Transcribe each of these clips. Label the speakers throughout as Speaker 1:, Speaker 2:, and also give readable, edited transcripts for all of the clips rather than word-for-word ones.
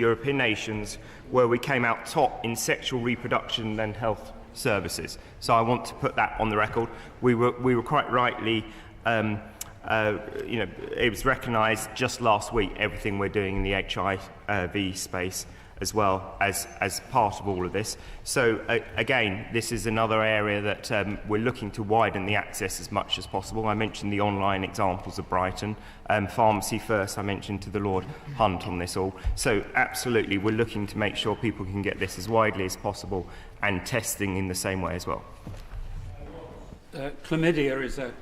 Speaker 1: European nations where we came out top in sexual reproduction and health services. So I want to put that on the record. We were quite rightly, it was recognised just last week, everything we're doing in the HIV space as well as part of all of this. So again, this is another area that we're looking to widen the access as much as possible. I mentioned the online examples of Brighton, Pharmacy First, I mentioned to the Lord Hunt on this all. So absolutely, we're looking to make sure people can get this as widely as possible and testing in the same way as well.
Speaker 2: Chlamydia is a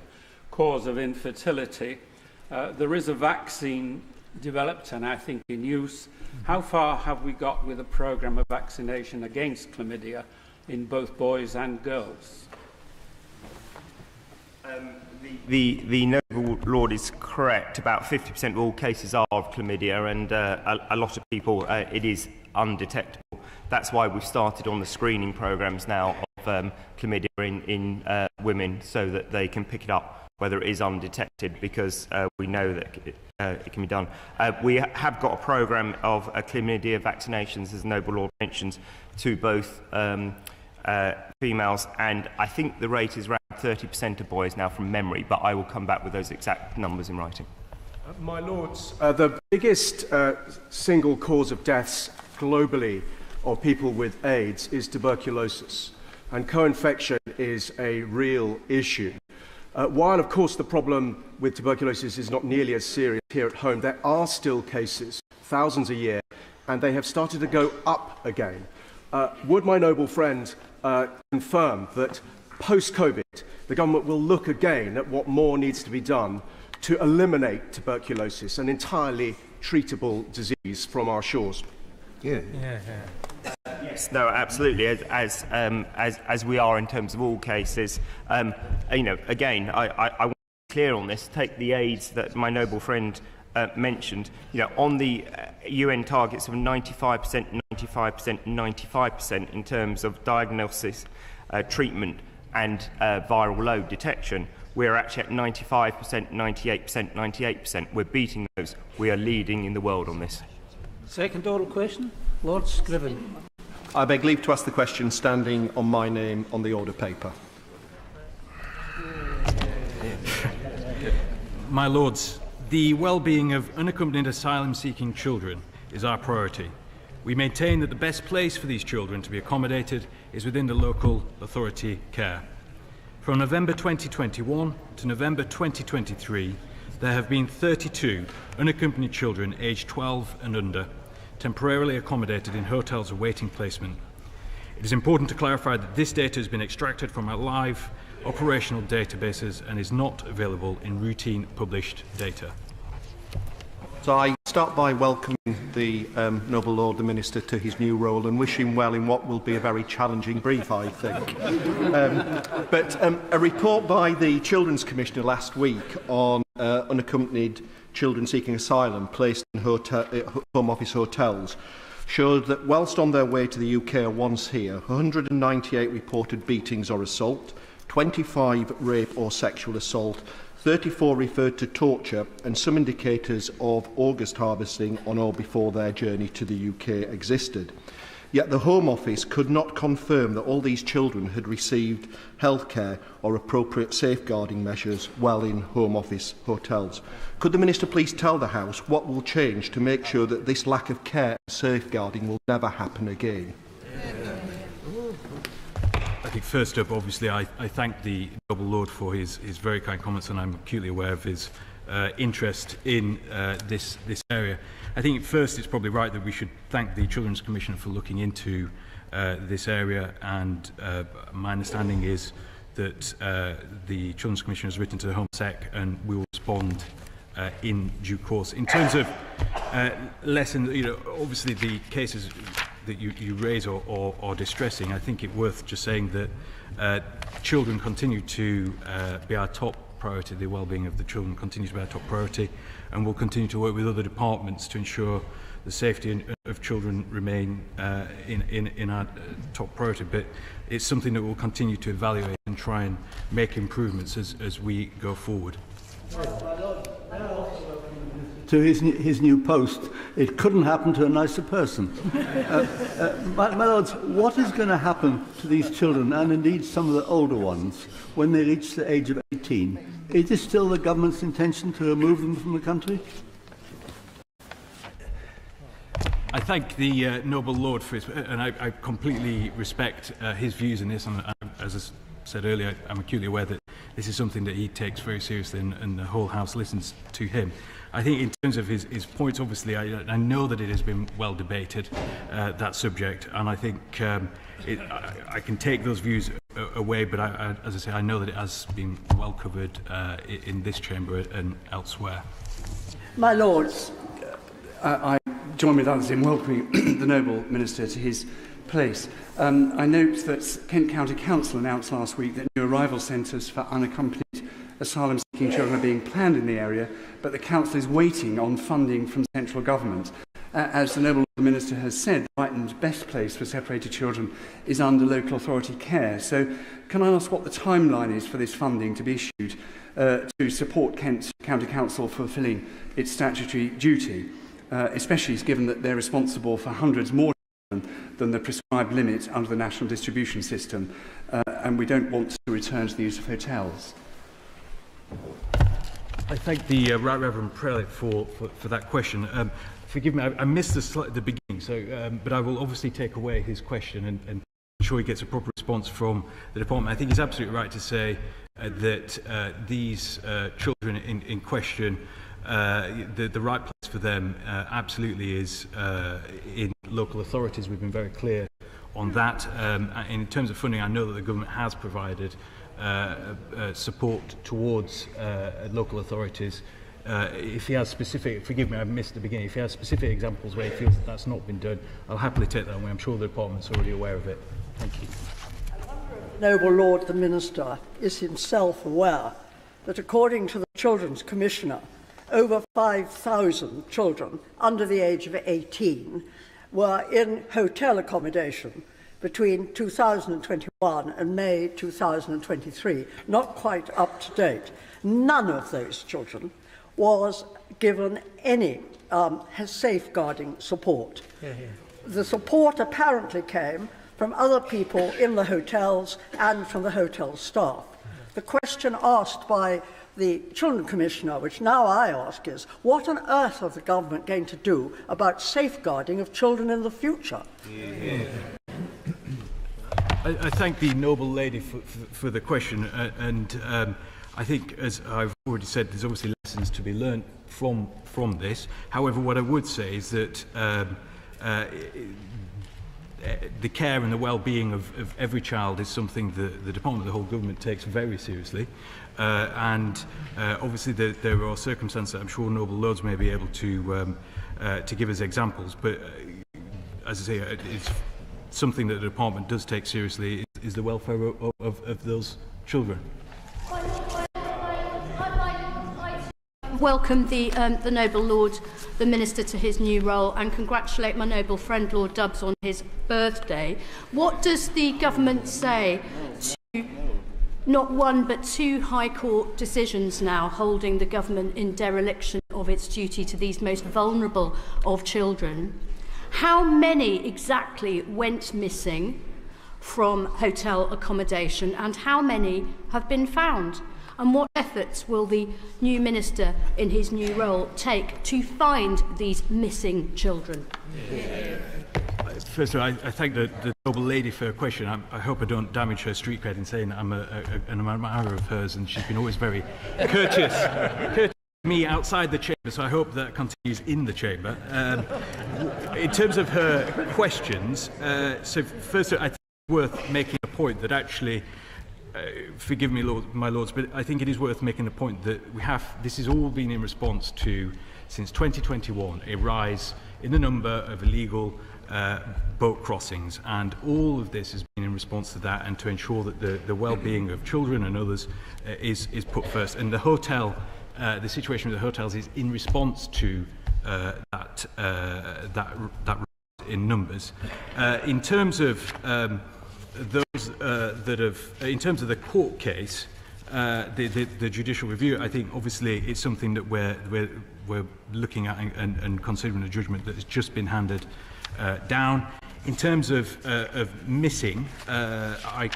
Speaker 2: cause of infertility. There is a vaccine developed and I think in use. How far have we got with a programme of vaccination against chlamydia in both boys and girls?
Speaker 1: The Noble Lord is correct. About 50% of all cases are of chlamydia, and a lot of people, it is undetectable. That's why we've started on the screening programmes now of chlamydia in women, so that they can pick it up whether it is undetected, because we know that it can be done. We have got a programme of chlamydia vaccinations, as Noble Lord mentions, to both females, and I think the rate is around 30% of boys now from memory, but I will come back with those exact numbers in writing.
Speaker 3: My Lords, the biggest single cause of deaths globally of people with AIDS is tuberculosis, and co-infection is a real issue. While, of course, the problem with tuberculosis is not nearly as serious here at home, there are still cases, thousands a year, and they have started to go up again. Would my noble friend confirm that post-COVID, the government will look again at what more needs to be done to eliminate tuberculosis, an entirely treatable disease, from our shores?
Speaker 1: Yes, no, absolutely. As we are in terms of all cases, again, I want to be clear on this. Take the AIDS that my noble friend mentioned. On the UN targets of 95%, 95%, 95% in terms of diagnosis, treatment, and viral load detection. We're actually at 95%, 98%, 98%. We're beating those. We are leading in the world on this.
Speaker 4: Second oral question, Lord Scriven.
Speaker 5: I beg leave to ask the question standing on my name on the order paper.
Speaker 6: My Lords, the well-being of unaccompanied asylum-seeking children is our priority. We maintain that the best place for these children to be accommodated is within the local authority care. From November 2021 to November 2023, there have been 32 unaccompanied children aged 12 and under temporarily accommodated in hotels awaiting placement. It is important to clarify that this data has been extracted from our live operational databases and is not available in routine published data.
Speaker 5: So I start by welcoming the Noble Lord, the Minister, to his new role and wish him well in what will be a very challenging brief, I think. A report by the Children's Commissioner last week on unaccompanied children seeking asylum placed in Home Office hotels showed that whilst on their way to the UK or once here, 198 reported beatings or assault, 25 rape or sexual assault, 34 referred to torture, and some indicators of August harvesting on or before their journey to the UK existed. Yet the Home Office could not confirm that all these children had received healthcare or appropriate safeguarding measures while in Home Office hotels. Could the Minister please tell the House what will change to make sure that this lack of care and safeguarding will never happen again?
Speaker 6: I think first up, obviously, I thank the Noble Lord for his very kind comments, and I'm acutely aware of his interest in this area. I think first it's probably right that we should thank the Children's Commissioner for looking into this area, and my understanding is that the Children's Commissioner has written to the Home Sec and will respond in due course. In terms of lessons, obviously the cases that you raise are distressing. I think it's worth just saying that children continue to be our top priority. The well-being of the children continues to be our top priority, and we'll continue to work with other departments to ensure the safety of children remain in our top priority. But it's something that we'll continue to evaluate and try and make improvements as we go forward.
Speaker 7: to his new post. It couldn't happen to a nicer person. My lords, what is going to happen to these children, and indeed some of the older ones, when they reach the age of 18? Is it still the government's intention to remove them from the country?
Speaker 6: I thank the noble lord for his, and I completely respect his views in this. And as I said earlier, I'm acutely aware that this is something that he takes very seriously, and the whole House listens to him. I think in terms of his points, obviously, I know that it has been well debated, that subject, and I think I can take those views away, but as I say, I know that it has been well covered in this chamber and elsewhere.
Speaker 8: My lords, I join with others in welcoming the noble minister to his place. I note that Kent County Council announced last week that new arrival centres for unaccompanied asylum-seeking children are being planned in the area, but the council is waiting on funding from central government. As the noble minister has said, Brighton's best place for separated children is under local authority care. So can I ask what the timeline is for this funding to be issued to support Kent County Council fulfilling its statutory duty, especially given that they're responsible for hundreds more children than the prescribed limit under the national distribution system, and we don't want to return to the use of hotels?
Speaker 6: I thank the Right Reverend Prelate for that question. Forgive me, I missed the beginning, so but I will obviously take away his question and ensure he gets a proper response from the department. I think he's absolutely right to say that these children in question, the right place for them absolutely is in local authorities. We've been very clear on that. In terms of funding, I know that the government has provided support towards local authorities. If he has specific, forgive me, I missed the beginning, if he has specific examples where he feels that that's not been done, I'll happily take that away. I'm sure the department's already aware of it. Thank you.
Speaker 9: Noble Lord the Minister is himself aware that according to the Children's Commissioner, over 5,000 children under the age of 18 were in hotel accommodation between 2021 and May 2023, not quite up to date. None of those children was given any safeguarding support. The support apparently came from other people in the hotels and from the hotel staff. The question asked by the Children Commissioner, which now I ask, is what on earth are the government going to do about safeguarding of children in the future?
Speaker 6: I thank the noble lady for the question, and I think, as I've already said, there's obviously lessons to be learned from this. However, what I would say is that the care and the well-being of every child is something that the Department of the whole government takes very seriously. And obviously there are circumstances that I'm sure noble lords may be able to give us examples, but as I say, it's something that the department does take seriously is the welfare of those children.
Speaker 10: Welcome the noble Lord, the Minister, to his new role, and congratulate my noble friend Lord Dubbs on his birthday. What does the government say to not one but two High Court decisions now holding the government in dereliction of its duty to these most vulnerable of children? How many exactly went missing from hotel accommodation, and how many have been found? And what efforts will the new minister in his new role take to find these missing children?
Speaker 6: First of all, I thank the noble lady for her question. I hope I don't damage her street cred in saying that I'm an admirer of hers, and she's been always very courteous to me outside the chamber, so I hope that continues in the chamber. In terms of her questions, so first of all, I think it's worth making a point that actually, forgive me, my lords, but I think it is worth making the point that this has all been in response to, since 2021, a rise in the number of illegal boat crossings, and all of this has been in response to that and to ensure that the well-being of children and others is put first. And the hotel, the situation with the hotels is in response to that rise in numbers. In terms of those that have, in terms of the court case, the judicial review, I think obviously it's something that we're looking at and considering a judgment that has just been handed down. In terms of missing, I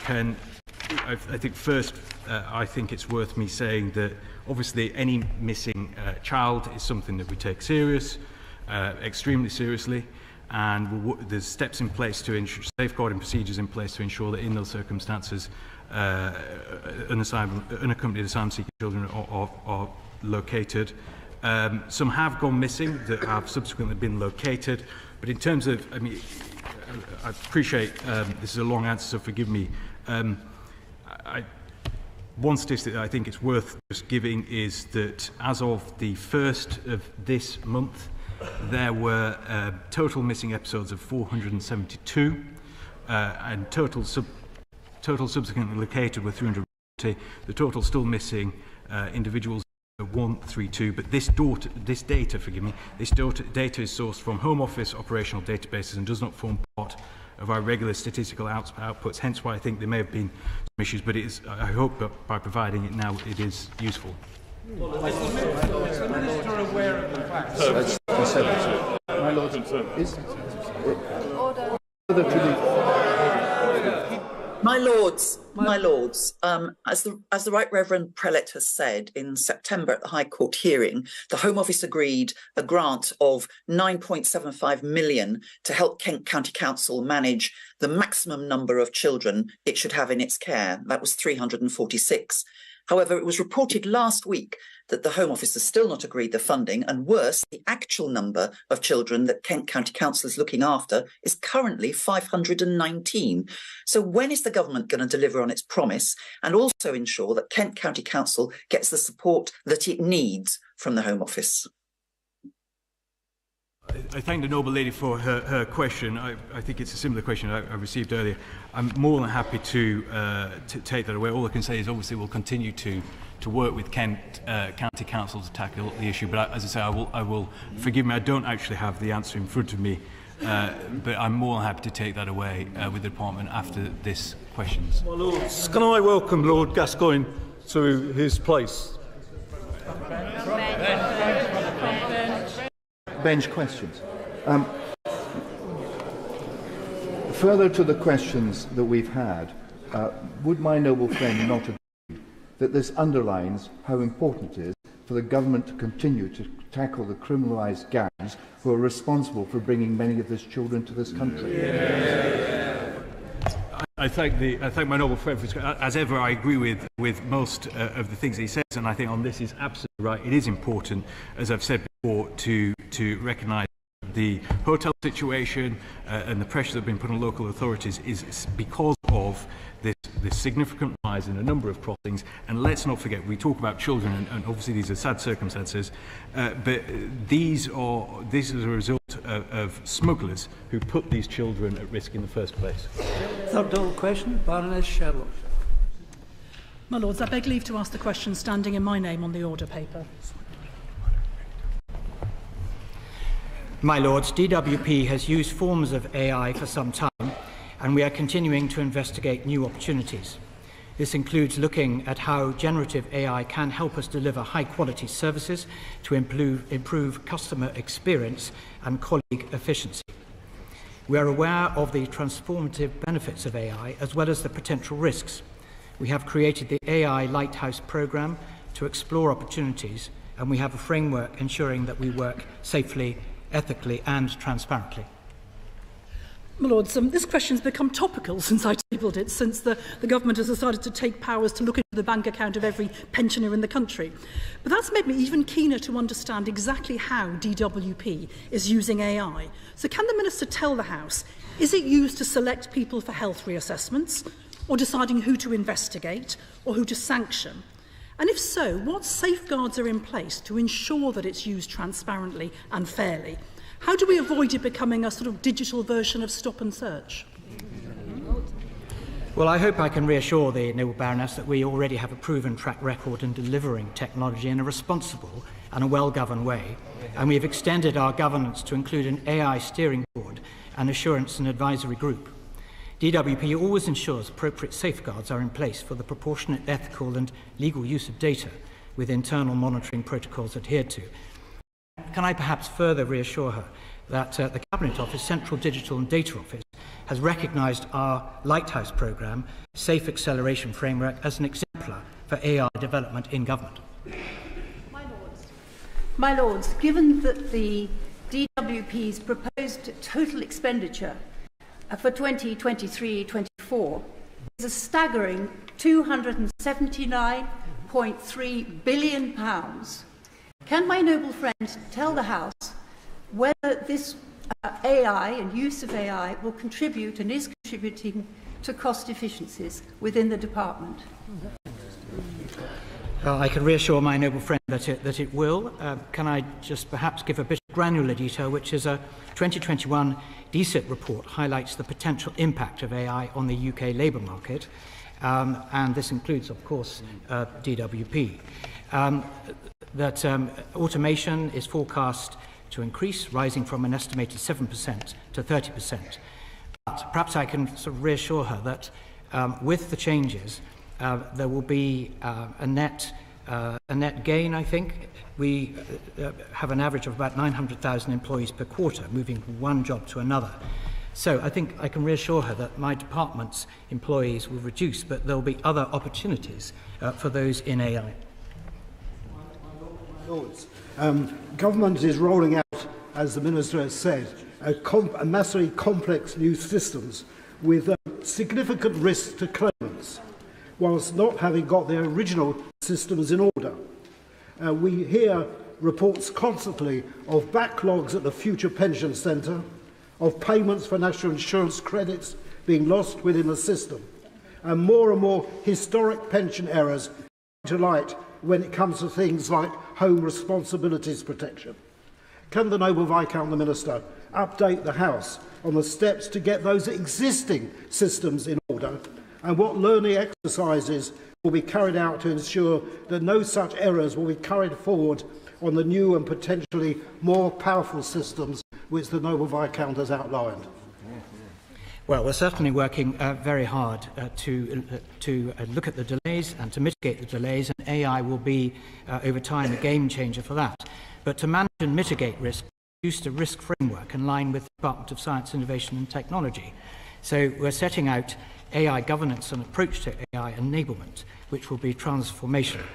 Speaker 6: think first I think it's worth me saying that obviously any missing child is something that we take extremely seriously, and there's steps in place to ensure, safeguarding procedures in place to ensure that in those circumstances unaccompanied asylum-seeking children are located. Some have gone missing that have subsequently been located, but in terms of, I mean, I appreciate this is a long answer, so forgive me. One statistic that I think it's worth just giving is that as of the 1st of this month, there were total missing episodes of 472, and total subsequently located were 340. The total still missing individuals 132, but this data is sourced from Home Office operational databases and does not form part of our regular statistical outputs, hence why I think there may have been some issues, but it is, I hope that by providing it now it is useful.
Speaker 11: Is the Minister aware of the fact?
Speaker 12: My Lord, My Lords, as the Right Reverend Prelate has said, in September at the High Court hearing, the Home Office agreed a grant of £9.75 million to help Kent County Council manage the maximum number of children it should have in its care. That was 346. However, it was reported last week that the Home Office has still not agreed the funding, and worse, the actual number of children that Kent County Council is looking after is currently 519. So when is the government going to deliver on its promise and also ensure that Kent County Council gets the support that it needs from the Home Office?
Speaker 6: I thank the noble lady for her question. I think it's a similar question I received earlier. I'm more than happy to take that away. All I can say is obviously we'll continue to work with Kent County Council to tackle the issue. But as I say, I will forgive me, I don't actually have the answer in front of me. But I'm more than happy to take that away with the department after this questions.
Speaker 13: My Lords, can I welcome Lord Gascoigne to his place?
Speaker 14: Bench questions. Further to the questions that we've had, would my noble friend not agree that this underlines how important it is for the government to continue to tackle the criminalised gangs who are responsible for bringing many of these children to this country?
Speaker 6: I thank my noble friend for, as ever, I agree with most of the things he says, and I think on this is absolutely right. It is important, as I've said before, to recognise the hotel situation and the pressure that have been put on local authorities is because of this significant rise in a number of crossings. And let's not forget, we talk about children, and obviously these are sad circumstances, but this is a result of smugglers who put these children at risk in the first place.
Speaker 4: Third question, Baroness Sherlock.
Speaker 15: My Lords, I beg leave to ask the question standing in my name on the order paper.
Speaker 16: My Lords, DWP has used forms of AI for some time, and we are continuing to investigate new opportunities. This includes looking at how generative AI can help us deliver high-quality services to improve customer experience and colleague efficiency. We are aware of the transformative benefits of AI as well as the potential risks. We have created the AI Lighthouse programme to explore opportunities, and we have a framework ensuring that we work safely, ethically and transparently.
Speaker 15: My Lords, this question has become topical since I tabled it, since the government has decided to take powers to look into the bank account of every pensioner in the country. But that's made me even keener to understand exactly how DWP is using AI. So can the Minister tell the House, is it used to select people for health reassessments, or deciding who to investigate, or who to sanction? And if so, what safeguards are in place to ensure that it's used transparently and fairly? How do we avoid it becoming a sort of digital version of stop and search?
Speaker 16: Well, I hope I can reassure the noble Baroness that we already have a proven track record in delivering technology in a responsible and a well-governed way, and we have extended our governance to include an AI steering board and assurance and advisory group. DWP always ensures appropriate safeguards are in place for the proportionate, ethical and legal use of data with internal monitoring protocols adhered to. Can I perhaps further reassure her that the Cabinet Office, Central Digital and Data Office, has recognised our Lighthouse programme, Safe Acceleration Framework, as an exemplar for AI development in government?
Speaker 17: My Lords, given that the DWP's proposed total expenditure for 2023-24 is a staggering £279.3 billion, can my noble friend tell the House whether this AI and use of AI will contribute and is contributing to cost efficiencies within the department?
Speaker 16: I can reassure my noble friend that it will. Can I just perhaps give a bit of granular detail, which is a 2021 DSIT report highlights the potential impact of AI on the UK labour market, and this includes, of course, DWP. That automation is forecast to increase, rising from an estimated 7% to 30%. But perhaps I can sort of reassure her that with the changes, there will be a net gain, I think. We have an average of about 900,000 employees per quarter, moving from one job to another. So I think I can reassure her that my department's employees will reduce, but there will be other opportunities for those in AI.
Speaker 18: Government is rolling out, as the Minister has said, a massively complex new systems with significant risks to claimants, whilst not having got their original systems in order. We hear reports constantly of backlogs at the Future Pension Centre, of payments for national insurance credits being lost within the system, and more historic pension errors to light when it comes to things like home responsibilities protection. Can the Noble Viscount the Minister update the House on the steps to get those existing systems in order, and what learning exercises will be carried out to ensure that no such errors will be carried forward on the new and potentially more powerful systems which the Noble Viscount has outlined?
Speaker 16: Well, we're certainly working very hard to look at the delays and to mitigate the delays, and AI will be, over time, a game changer for that. But to manage and mitigate risk, we used a risk framework in line with the Department of Science, Innovation and Technology. So we're setting out AI governance and approach to AI enablement, which will be transformational.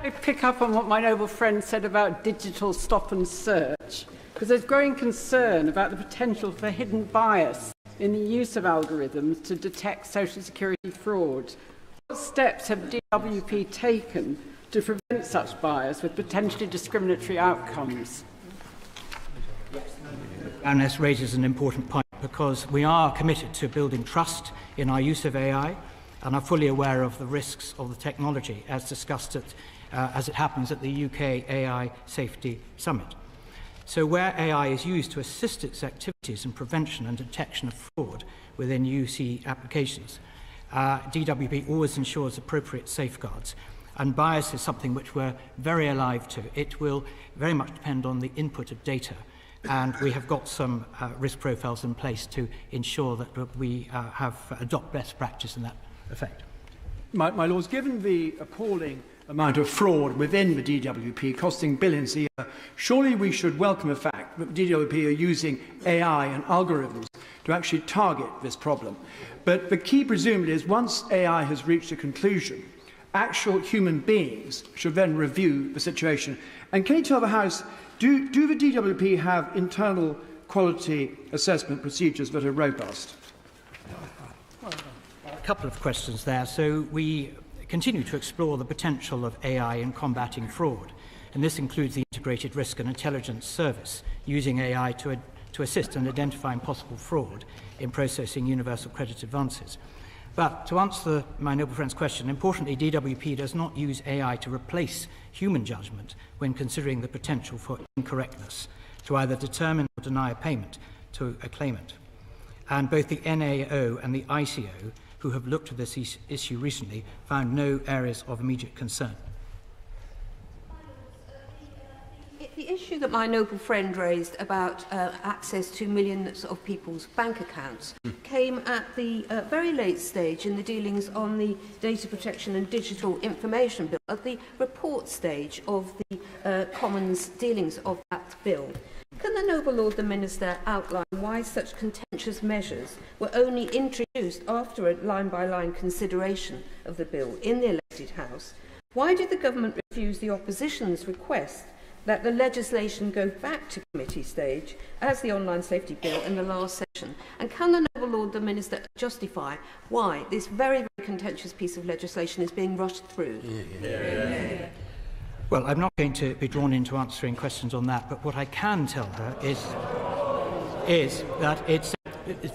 Speaker 2: I pick up on what my noble friend said about digital stop and search, because there's growing concern about the potential for hidden bias in the use of algorithms to detect social security fraud. What steps have DWP taken to prevent such bias with potentially discriminatory outcomes?
Speaker 16: Baroness raises an important point, because we are committed to building trust in our use of AI and are fully aware of the risks of the technology, as discussed as it happens at the UK AI Safety Summit. So where AI is used to assist its activities in prevention and detection of fraud within UC applications, DWP always ensures appropriate safeguards. And bias is something which we're very alive to. It will very much depend on the input of data. And we have got some risk profiles in place to ensure that we adopt best practice in that effect.
Speaker 8: My Lords, given the appalling amount of fraud within the DWP, costing billions a year, surely we should welcome the fact that the DWP are using AI and algorithms to actually target this problem. But the key presumably is once AI has reached a conclusion, actual human beings should then review the situation. And can you tell the House, do the DWP have internal quality assessment procedures that are robust?
Speaker 16: A couple of questions there. So we continue to explore the potential of AI in combating fraud, and this includes the Integrated Risk and Intelligence Service, using AI to assist in identifying possible fraud in processing universal credit advances. But to answer my noble friend's question, importantly, DWP does not use AI to replace human judgment when considering the potential for incorrectness, to either determine or deny a payment to a claimant. And both the NAO and the ICO, who have looked at this issue recently, found no areas of immediate concern.
Speaker 19: The issue that my noble friend raised about access to millions of people's bank accounts came at the very late stage in the dealings on the Data Protection and Digital Information Bill, at the report stage of the Commons dealings of that bill. Can the noble Lord the Minister outline why such contentious measures were only introduced after a line-by-line consideration of the bill in the elected House? Why did the government refuse the opposition's request that the legislation go back to committee stage as the online safety bill in the last session? And can the noble Lord the Minister justify why this very, very contentious piece of legislation is being rushed through?
Speaker 16: Well, I'm not going to be drawn into answering questions on that, but what I can tell her is that it's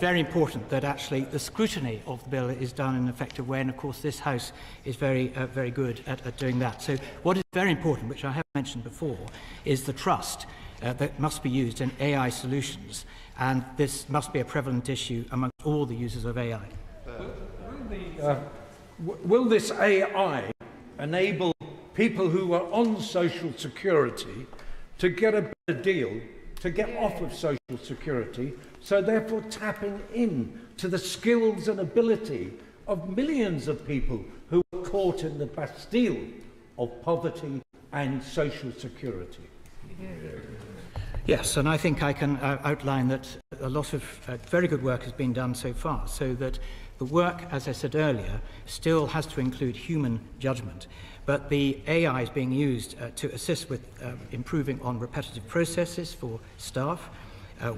Speaker 16: very important that actually the scrutiny of the bill is done in an effective way, and of course this House is very good at doing that. So what is very important, which I have mentioned before, is the trust that must be used in AI solutions, and this must be a prevalent issue amongst all the users of AI.
Speaker 11: Will this AI enable people who are on social security to get a better deal, to get off of social security, so therefore tapping in to the skills and ability of millions of people who are caught in the Bastille of poverty and social security?
Speaker 16: Yes, and I think I can outline that a lot of very good work has been done so far, so that the work, as I said earlier, still has to include human judgment. But the AI is being used to assist with improving on repetitive processes for staff.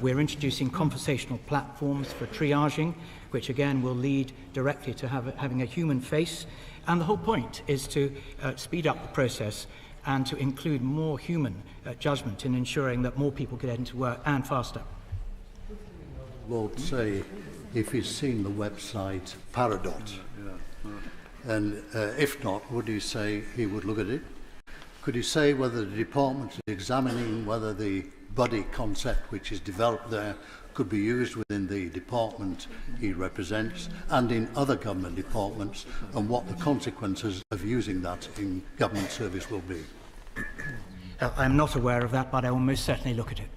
Speaker 16: We're introducing conversational platforms for triaging, which again will lead directly to having a human face. And the whole point is to speed up the process and to include more human judgment in ensuring that more people get into work and faster.
Speaker 20: Lord say if he's seen the website Paradot. And if not, would he say he would look at it? Could he say whether the department is examining whether the buddy concept which is developed there could be used within the department he represents and in other government departments, and what the consequences of using that in government service will be?
Speaker 16: I'm not aware of that, but I will most certainly look at it.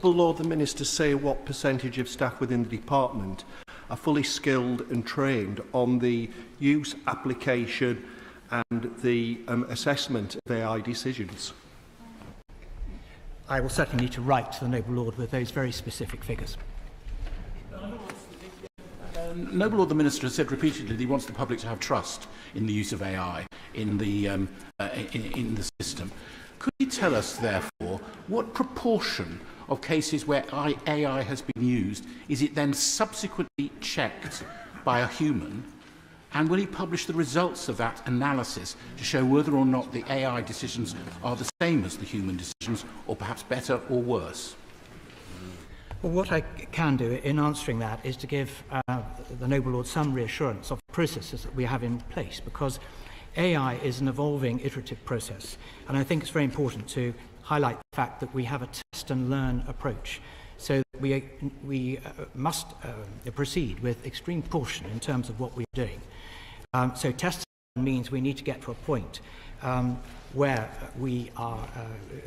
Speaker 5: Will Lord the Minister say what percentage of staff within the department are fully skilled and trained on the use, application and the assessment of AI decisions?
Speaker 16: I will certainly need to write to the noble Lord with those very specific figures.
Speaker 21: Noble Lord the Minister has said repeatedly that he wants the public to have trust in the use of AI in the system. Could he tell us, therefore, what proportion of cases where AI has been used is it then subsequently checked by a human, and will he publish the results of that analysis to show whether or not the AI decisions are the same as the human decisions, or perhaps better or worse?
Speaker 16: Well, what I can do in answering that is to give the noble Lord some reassurance of the processes that we have in place, because AI is an evolving, iterative process, and I think it's very important to highlight the fact that we have a test and learn approach. So we must proceed with extreme caution in terms of what we're doing. So test and learn means we need to get to a point where we are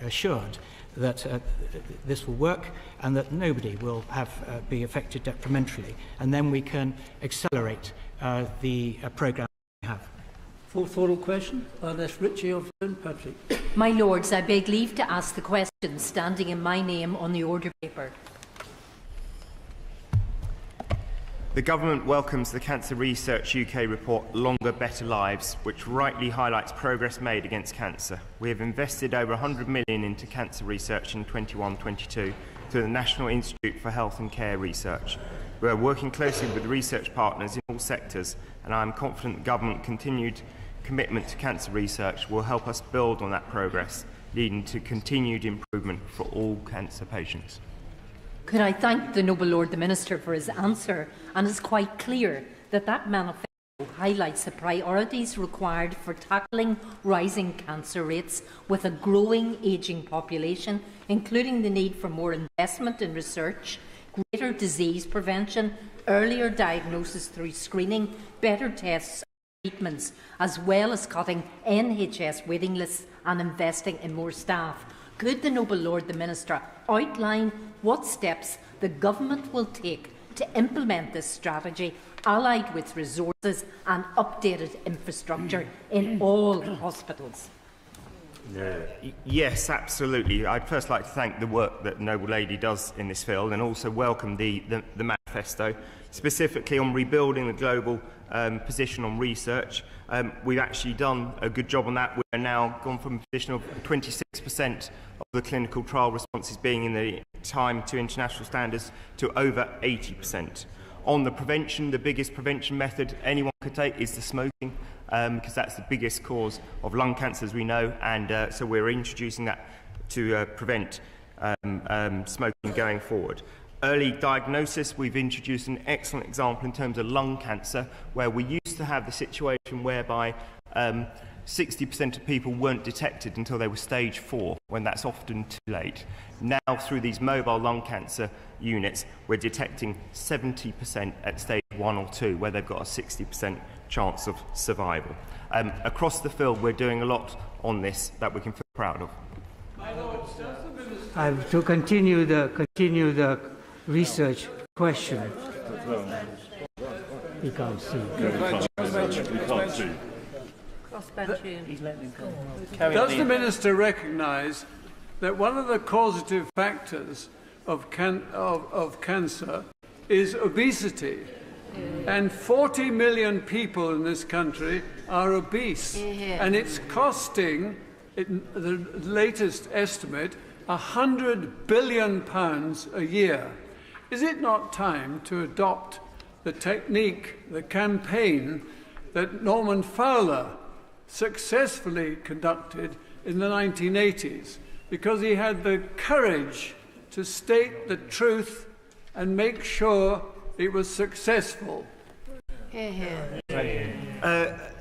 Speaker 16: assured that this will work and that nobody will be affected detrimentally, and then we can accelerate the programme we have.
Speaker 4: Fourth oral question, Baroness Ritchie of Patrick.
Speaker 22: My Lords, I beg leave to ask the question standing in my name on the order paper.
Speaker 1: The Government welcomes the Cancer Research UK report Longer Better Lives, which rightly highlights progress made against cancer. We have invested over £100 million into cancer research in 21-22 through the National Institute for Health and Care Research. We are working closely with research partners in all sectors, and I am confident the Government continued commitment to cancer research will help us build on that progress, leading to continued improvement for all cancer patients.
Speaker 22: Could I thank the noble Lord the Minister for his answer, and it's quite clear that that manifesto highlights the priorities required for tackling rising cancer rates with a growing ageing population, including the need for more investment in research, greater disease prevention, earlier diagnosis through screening, better tests and treatments, as well as cutting NHS waiting lists and investing in more staff. Could the Noble Lord the Minister outline what steps the Government will take to implement this strategy, allied with resources and updated infrastructure in all hospitals?
Speaker 1: Yes, absolutely. I'd first like to thank the work that the Noble Lady does in this field, and also welcome the manifesto, specifically on rebuilding the global position on research. We've actually done a good job on that. We're now gone from a position of 26% of the clinical trial responses being in the time to international standards to over 80%. On the prevention, the biggest prevention method anyone could take is the smoking, because that's the biggest cause of lung cancer, as we know, and so we're introducing that to prevent smoking going forward. Early diagnosis, we've introduced an excellent example in terms of lung cancer, where we used to have the situation whereby 60% of people weren't detected until they were stage 4, when that's often too late. Now, through these mobile lung cancer units, we're detecting 70% at stage 1 or 2, where they've got a 60% chance of survival. Across the field, we're doing a lot on this that we can feel proud of.
Speaker 3: I have to continue the research question. You can't see.
Speaker 2: Does the Minister recognise that one of the causative factors of cancer is obesity? And 40 million people in this country are obese. And it's costing, the latest estimate, £100 billion a year. Is it not time to adopt the technique, the campaign that Norman Fowler successfully conducted in the 1980s, because he had the courage to state the truth and make sure it was successful?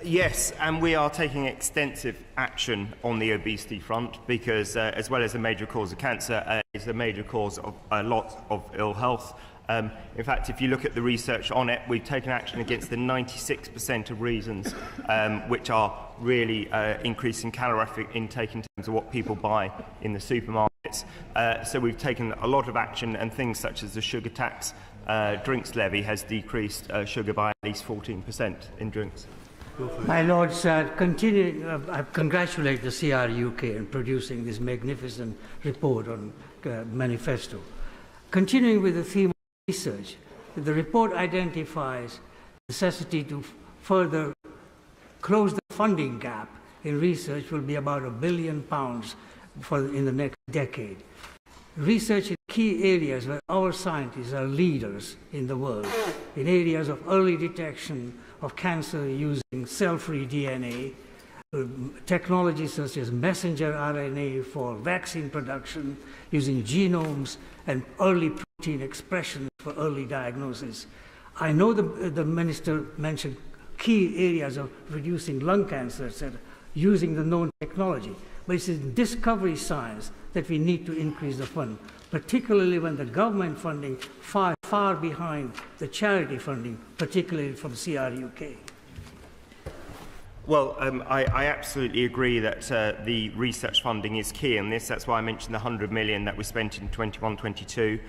Speaker 1: Yes, and we are taking extensive action on the obesity front, because as well as a major cause of cancer, it's a major cause of a lot of ill health. In fact, if you look at the research on it, we've taken action against the 96% of reasons which are really increasing calorific intake in terms of what people buy in the supermarkets. So we've taken a lot of action, and things such as the sugar tax, drinks levy has decreased sugar by at least 14% in drinks.
Speaker 3: My Lords, I congratulate the CRUK in producing this magnificent report on manifesto. Continuing with the theme of research, the report identifies the necessity to further close the funding gap in research will be about £1 billion in the next decade. Research in key areas where our scientists are leaders in the world, in areas of early detection of cancer using cell-free DNA, technologies such as messenger RNA for vaccine production, using genomes and early protein expression for early diagnosis. I know the Minister mentioned key areas of reducing lung cancer, etc., using the known technology. But it's in discovery science that we need to increase the fund, particularly when the government funding far behind the charity funding, particularly from CRUK.
Speaker 1: Well, I absolutely agree that the research funding is key in this. That's why I mentioned the 100 million that we spent in 21-22.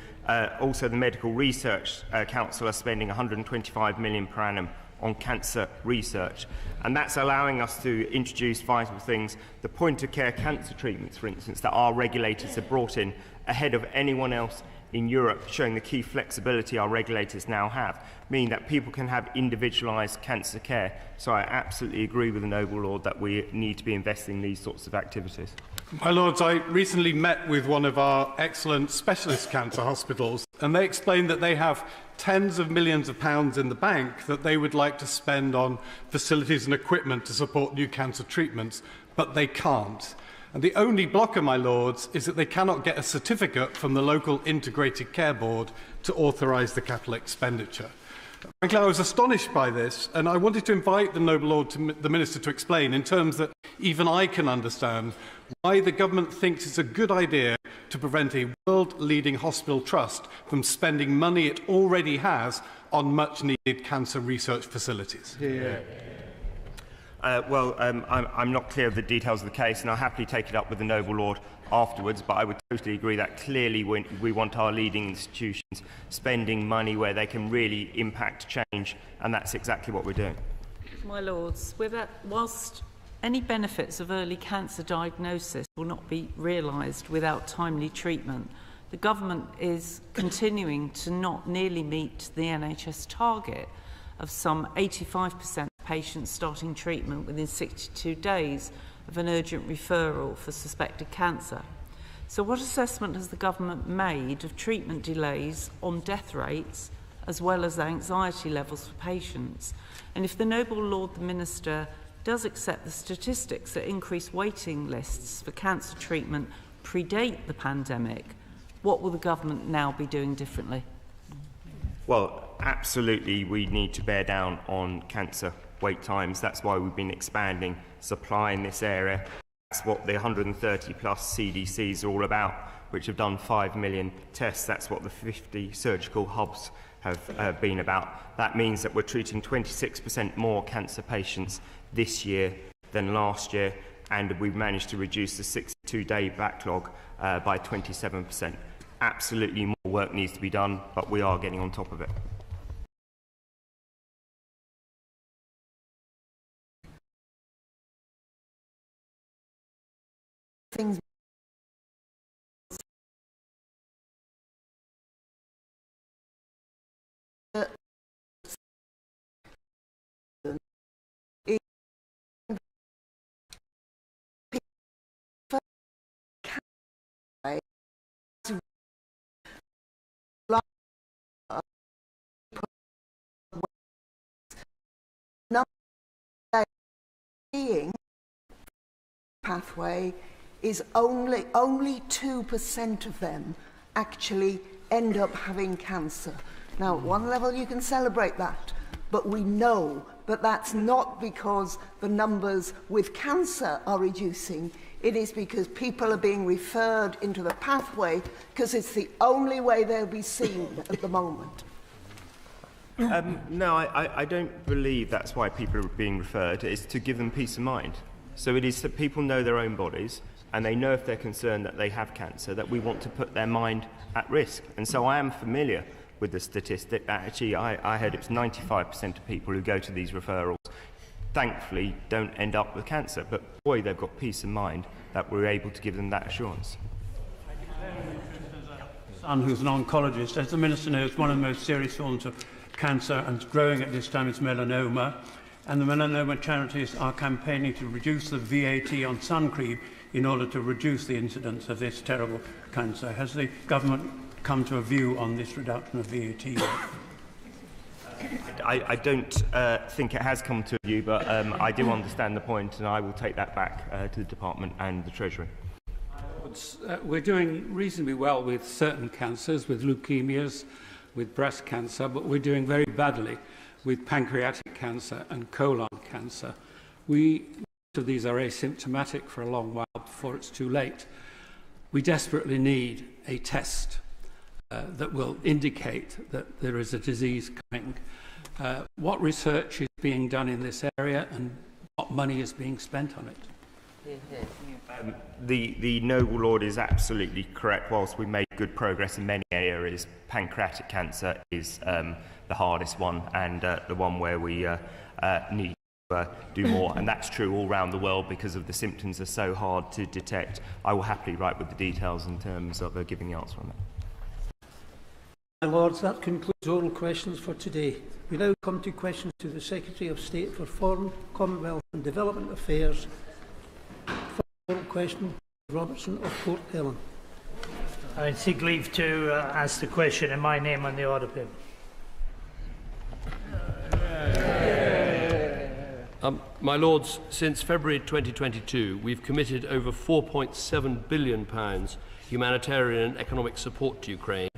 Speaker 1: Also, the Medical Research Council are spending 125 million per annum on cancer research, and that's allowing us to introduce vital things. The point-of-care cancer treatments, for instance, that our regulators have brought in ahead of anyone else in Europe, showing the key flexibility our regulators now have, meaning that people can have individualised cancer care. So I absolutely agree with the Noble Lord that we need to be investing in these sorts of activities.
Speaker 13: My Lords, I recently met with one of our excellent specialist cancer hospitals, and they explained that they have tens of millions of pounds in the bank that they would like to spend on facilities and equipment to support new cancer treatments, but they can't. And the only blocker, my Lords, is that they cannot get a certificate from the local integrated care board to authorise the capital expenditure. Frankly, I was astonished by this, and I wanted to invite the Noble Lord, the Minister, to explain in terms that even I can understand why the government thinks it's a good idea to prevent a world-leading hospital trust from spending money it already has on much-needed cancer research facilities.
Speaker 1: Yeah. I'm not clear of the details of the case, and I'll happily take it up with the Noble Lord afterwards, but I would totally agree that clearly we want our leading institutions spending money where they can really impact change, and that's exactly what we're doing.
Speaker 7: My Lords, whilst any benefits of early cancer diagnosis will not be realised without timely treatment, the Government is continuing to not nearly meet the NHS target of some 85% of patients starting treatment within 62 days of an urgent referral for suspected cancer. So what assessment has the Government made of treatment delays on death rates as well as anxiety levels for patients? And if the Noble Lord the Minister does accept the statistics that increased waiting lists for cancer treatment predate the pandemic, what will the Government now be doing differently?
Speaker 1: Well, absolutely we need to bear down on cancer wait times. That's why we've been expanding supply in this area. That's what the 130 plus CDCs are all about, which have done 5 million tests. That's what the 50 surgical hubs have been about. That means that we're treating 26% more cancer patients this year than last year, and we've managed to reduce the 62-day backlog by 27%. Absolutely more work needs to be done, but we are getting on top of it.
Speaker 9: Things pathway is only 2% of them actually end up having cancer. Now, at one level you can celebrate that, but we know that that's not because the numbers with cancer are reducing. It is because people are being referred into the pathway because it's the only way they'll be seen at the moment.
Speaker 1: No, I don't believe that's why people are being referred. It's to give them peace of mind. So it is that people know their own bodies, and they know if they're concerned that they have cancer, that we want to put their mind at risk. And so I am familiar with the statistic that actually I heard it's 95% of people who go to these referrals thankfully don't end up with cancer, but boy, they've got peace of mind that we're able to give them that assurance.
Speaker 2: Son, who's an oncologist, as the Minister knows, one of the most serious forms of cancer, and it's growing at this time, is melanoma. And the melanoma charities are campaigning to reduce the VAT on sun cream in order to reduce the incidence of this terrible cancer. Has the Government come to a view on this reduction of VAT?
Speaker 1: I don't think it has come to a view, but I do understand the point, and I will take that back to the Department and the Treasury.
Speaker 2: We're doing reasonably well with certain cancers, with leukemias, with breast cancer, but we're doing very badly with pancreatic cancer and colon cancer. Most of these are asymptomatic for a long while before it's too late. We desperately need a test that will indicate that there is a disease coming. What research is being done in this area, and what money is being spent on it?
Speaker 1: The Noble Lord is absolutely correct. Whilst we made good progress in many areas, pancreatic cancer is the hardest one, and the one where we need to do more, and that's true all around the world because of the symptoms are so hard to detect. I will happily write with the details in terms of giving the answer on that.
Speaker 4: My Lords, that concludes oral questions for today. We now come to questions to the Secretary of State for Foreign, Commonwealth and Development Affairs. First oral question, Robertson of Port Ellen.
Speaker 23: I seek leave to ask the question in my name on the order paper.
Speaker 24: My Lords, since February 2022, we've committed over £4.7 billion humanitarian and economic support to Ukraine.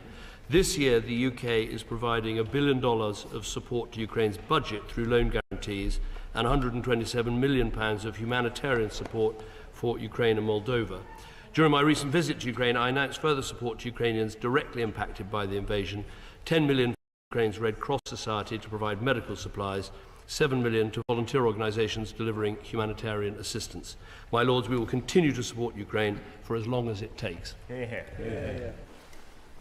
Speaker 24: This year, the UK is providing $1 billion of support to Ukraine's budget through loan guarantees and £127 million of humanitarian support for Ukraine and Moldova. During my recent visit to Ukraine, I announced further support to Ukrainians directly impacted by the invasion, $10 million for Ukraine's Red Cross Society to provide medical supplies, 7 million to volunteer organisations delivering humanitarian assistance. My Lords, we will continue to support Ukraine for as long as it takes.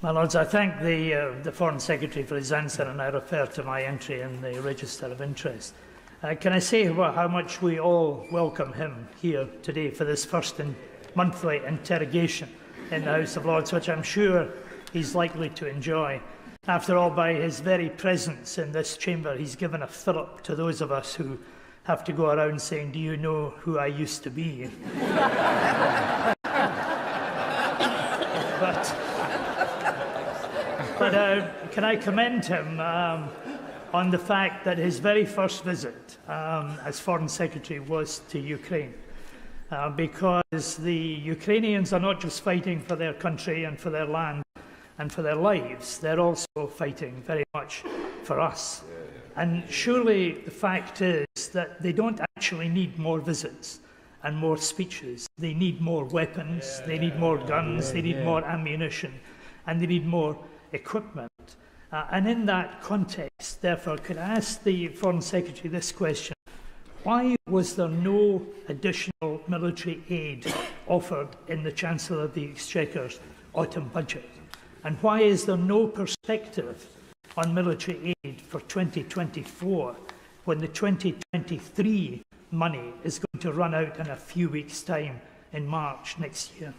Speaker 23: My Lords, I thank the Foreign Secretary for his answer, and I refer to my entry in the Register of Interest. Can I say how much we all welcome him here today for this first monthly interrogation in the House of Lords, which I'm sure he's likely to enjoy. After all, by his very presence in this chamber, he's given a fillip to those of us who have to go around saying, "Do you know who I used to be?" But can I commend him on the fact that his very first visit as Foreign Secretary was to Ukraine, because the Ukrainians are not just fighting for their country and for their land and for their lives, they're also fighting very much for us. And surely the fact is that they don't actually need more visits and more speeches. They need more weapons, they need more guns, they need more ammunition, and they need more equipment. And in that context, therefore, could I ask the Foreign Secretary this question? Why was there no additional military aid offered in the Chancellor of the Exchequer's autumn budget? And why is there no perspective on military aid for 2024 when the 2023 money is going to run out in a few weeks' time in March next year?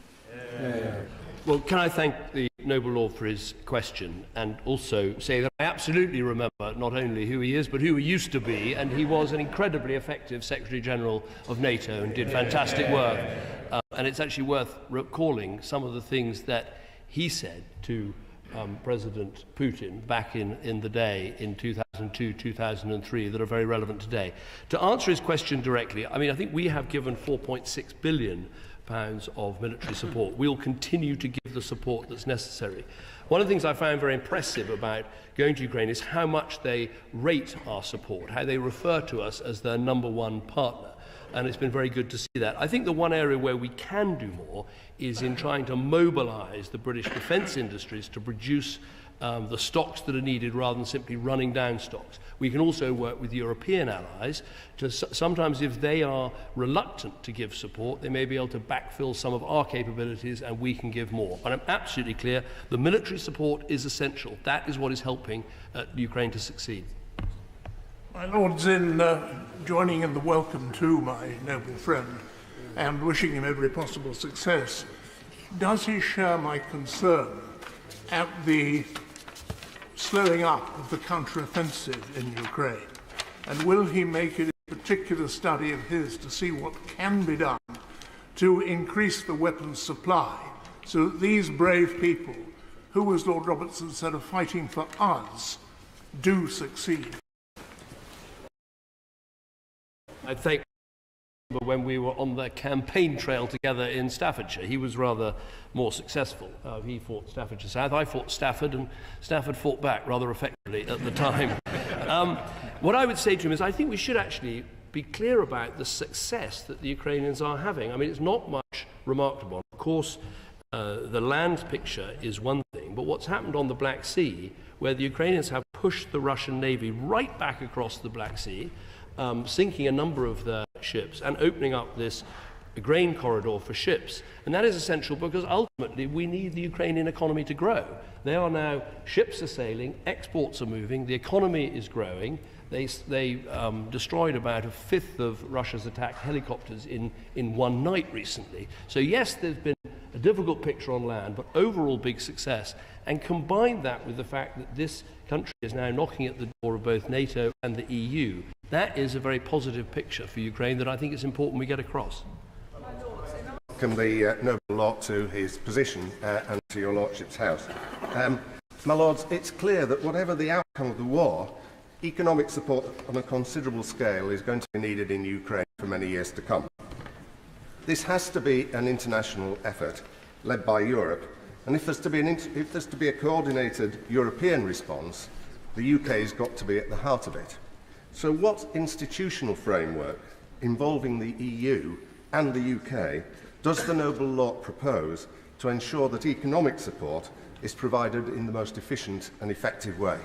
Speaker 24: Well, can I thank the Noble Lord for his question, and also say that I absolutely remember not only who he is, but who he used to be, and he was an incredibly effective Secretary-General of NATO and did fantastic work. And it's actually worth recalling some of the things that he said to President Putin back in the day in 2002, 2003 that are very relevant today. To answer his question directly, I mean, I think we have given £4.6 billion of military support. We'll continue to give the support that's necessary. One of the things I found very impressive about going to Ukraine is how much they rate our support, how they refer to us as their #1 partner. And it's been very good to see that. I think the one area where we can do more is in trying to mobilise the British defence industries to produce the stocks that are needed rather than simply running down stocks. We can also work with European allies to sometimes, if they are reluctant to give support, they may be able to backfill some of our capabilities and we can give more. But I'm absolutely clear the military support is essential. That is what is helping Ukraine to succeed.
Speaker 6: My Lords, in joining in the welcome to my noble friend and wishing him every possible success, does he share my concern at the slowing up of the counter-offensive in Ukraine? And will he make it a particular study of his to see what can be done to increase the weapons supply so that these brave people, who, as Lord Robertson said, are fighting for us, do succeed?
Speaker 24: I think when we were on the campaign trail together in Staffordshire, he was rather more successful. He fought Staffordshire South, I fought Stafford, and Stafford fought back rather effectively at the time. What I would say to him is I think we should actually be clear about the success that the Ukrainians are having. I mean, it's not much remarkable. Of course, the land picture is one thing, but what's happened on the Black Sea, where the Ukrainians have pushed the Russian Navy right back across the Black Sea, sinking a number of their ships and opening up this grain corridor for ships. And that is essential because ultimately we need the Ukrainian economy to grow. They are now, ships are sailing, exports are moving, the economy is growing. They destroyed about 1/5 of Russia's attacked helicopters in one night recently. So yes, there's been a difficult picture on land, but overall big success. And combine that with the fact that this country is now knocking at the door of both NATO and the EU, that is a very positive picture for Ukraine that I think it's important we get across.
Speaker 10: Welcome the Noble Lord to his position and to your Lordship's house. My Lords, it's clear that whatever the outcome of the war, economic support on a considerable scale is going to be needed in Ukraine for many years to come. This has to be an international effort led by Europe, and if there's to be a coordinated European response, the UK has got to be at the heart of it. So what institutional framework involving the EU and the UK does the Noble Lord propose to ensure that economic support is provided in the most efficient and effective way?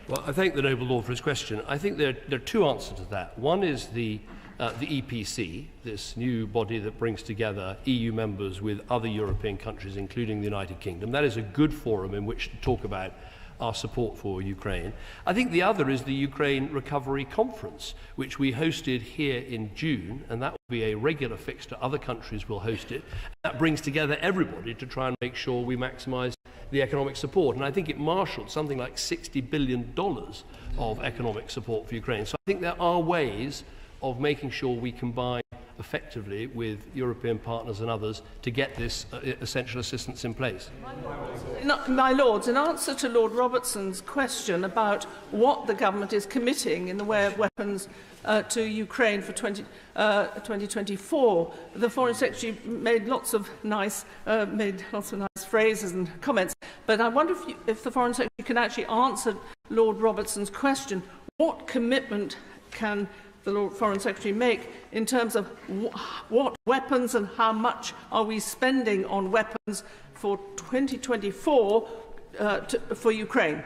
Speaker 24: Well, I thank the Noble Lord for his question. I think there are two answers to that. One is the EPC, this new body that brings together EU members with other European countries, including the United Kingdom. That is a good forum in which to talk about our support for Ukraine. I think the other is the Ukraine Recovery Conference, which we hosted here in June, and that will be a regular fixture. Other countries will host it. That brings together everybody to try and make sure we maximise the economic support. And I think it marshalled something like $60 billion of economic support for Ukraine. So I think there are ways of making sure we combine effectively with European partners and others to get this essential assistance in place.
Speaker 12: My Lords, in answer to Lord Robertson's question about what the government is committing in the way of weapons to Ukraine for 2024, the Foreign Secretary made lots of nice phrases and comments. But I wonder if the Foreign Secretary can actually answer Lord Robertson's question: what commitment can the Lord Foreign Secretary make in terms of what weapons and how much are we spending on weapons for 2024 for Ukraine?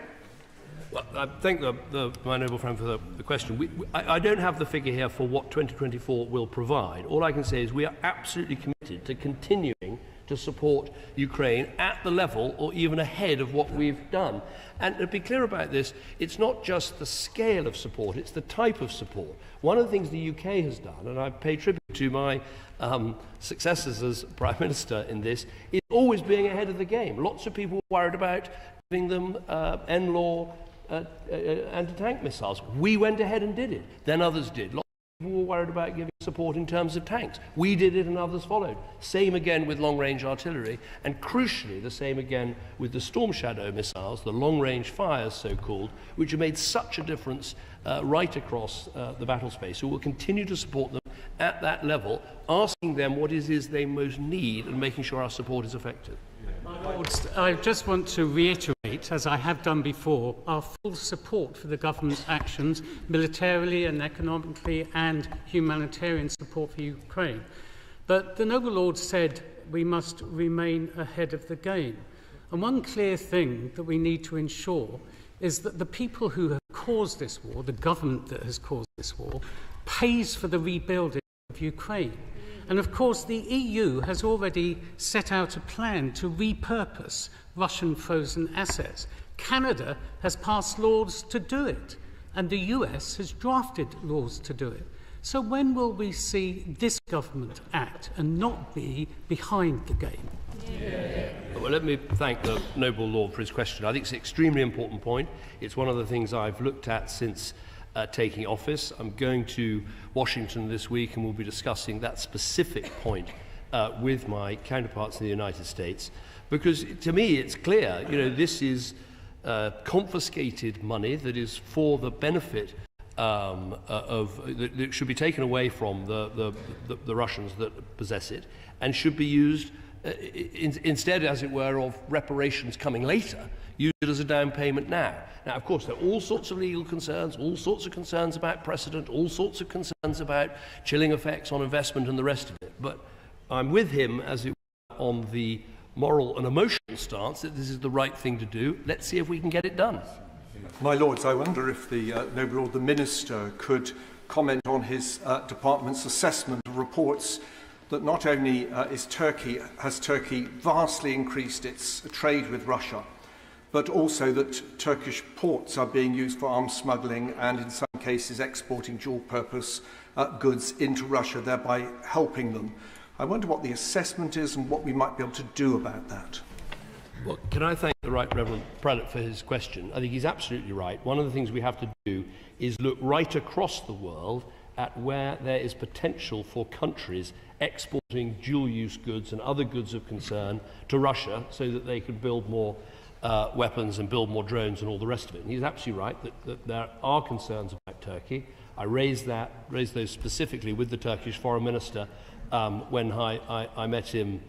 Speaker 24: Well, I thank my noble friend for the question. I don't have the figure here for what 2024 will provide. All I can say is we are absolutely committed to continuing to support Ukraine at the level or even ahead of what we've done. And to be clear about this, it's not just the scale of support, it's the type of support. One of the things the UK has done, and I pay tribute to my successors as Prime Minister in this, is always being ahead of the game. Lots of people were worried about giving them NLAW anti-tank missiles. We went ahead and did it. Then others did. Lots of people were worried about giving support in terms of tanks. We did it and others followed. Same again with long-range artillery, and crucially the same again with the Storm Shadow missiles, the long-range fires so-called, which have made such a difference right across the battle space. So we'll continue to support them at that level, asking them what it is they most need and making sure our support is effective.
Speaker 2: I just want to reiterate, as I have done before, our full support for the government's actions, militarily and economically, and humanitarian support for Ukraine. But the Noble Lord said we must remain ahead of the game. And one clear thing that we need to ensure is that the people who have caused this war, the government that has caused this war, pays for the rebuilding of Ukraine. And of course, the EU has already set out a plan to repurpose Russian frozen assets. Canada has passed laws to do it, and the US has drafted laws to do it. So when will we see this government act and not be behind the game?
Speaker 24: Well, let me thank the Noble Lord for his question. I think it's an extremely important point. It's one of the things I've looked at since taking office. I'm going to Washington this week and we'll be discussing that specific point with my counterparts in the United States, because to me it's clear, this is confiscated money that is for the benefit that should be taken away from the Russians that possess it and should be used instead, as it were, of reparations coming later. Use it as a down payment now. Now, of course, there are all sorts of legal concerns, all sorts of concerns about precedent, all sorts of concerns about chilling effects on investment and the rest of it. But I'm with him, as it were, on the moral and emotional stance that this is the right thing to do. Let's see if we can get it done.
Speaker 14: My Lords, I wonder if the Noble Lord the Minister could comment on his department's assessment of reports that not only has Turkey vastly increased its trade with Russia, but also that Turkish ports are being used for arms smuggling and in some cases exporting dual-purpose goods into Russia, thereby helping them. I wonder what the assessment is and what we might be able to do about that.
Speaker 24: Well, can I thank the Right Reverend Prelate for his question? I think he's absolutely right. One of the things we have to do is look right across the world at where there is potential for countries exporting dual-use goods and other goods of concern to Russia so that they can build more weapons and build more drones and all the rest of it. And he's absolutely right that there are concerns about Turkey. I raised those specifically with the Turkish Foreign Minister when I met him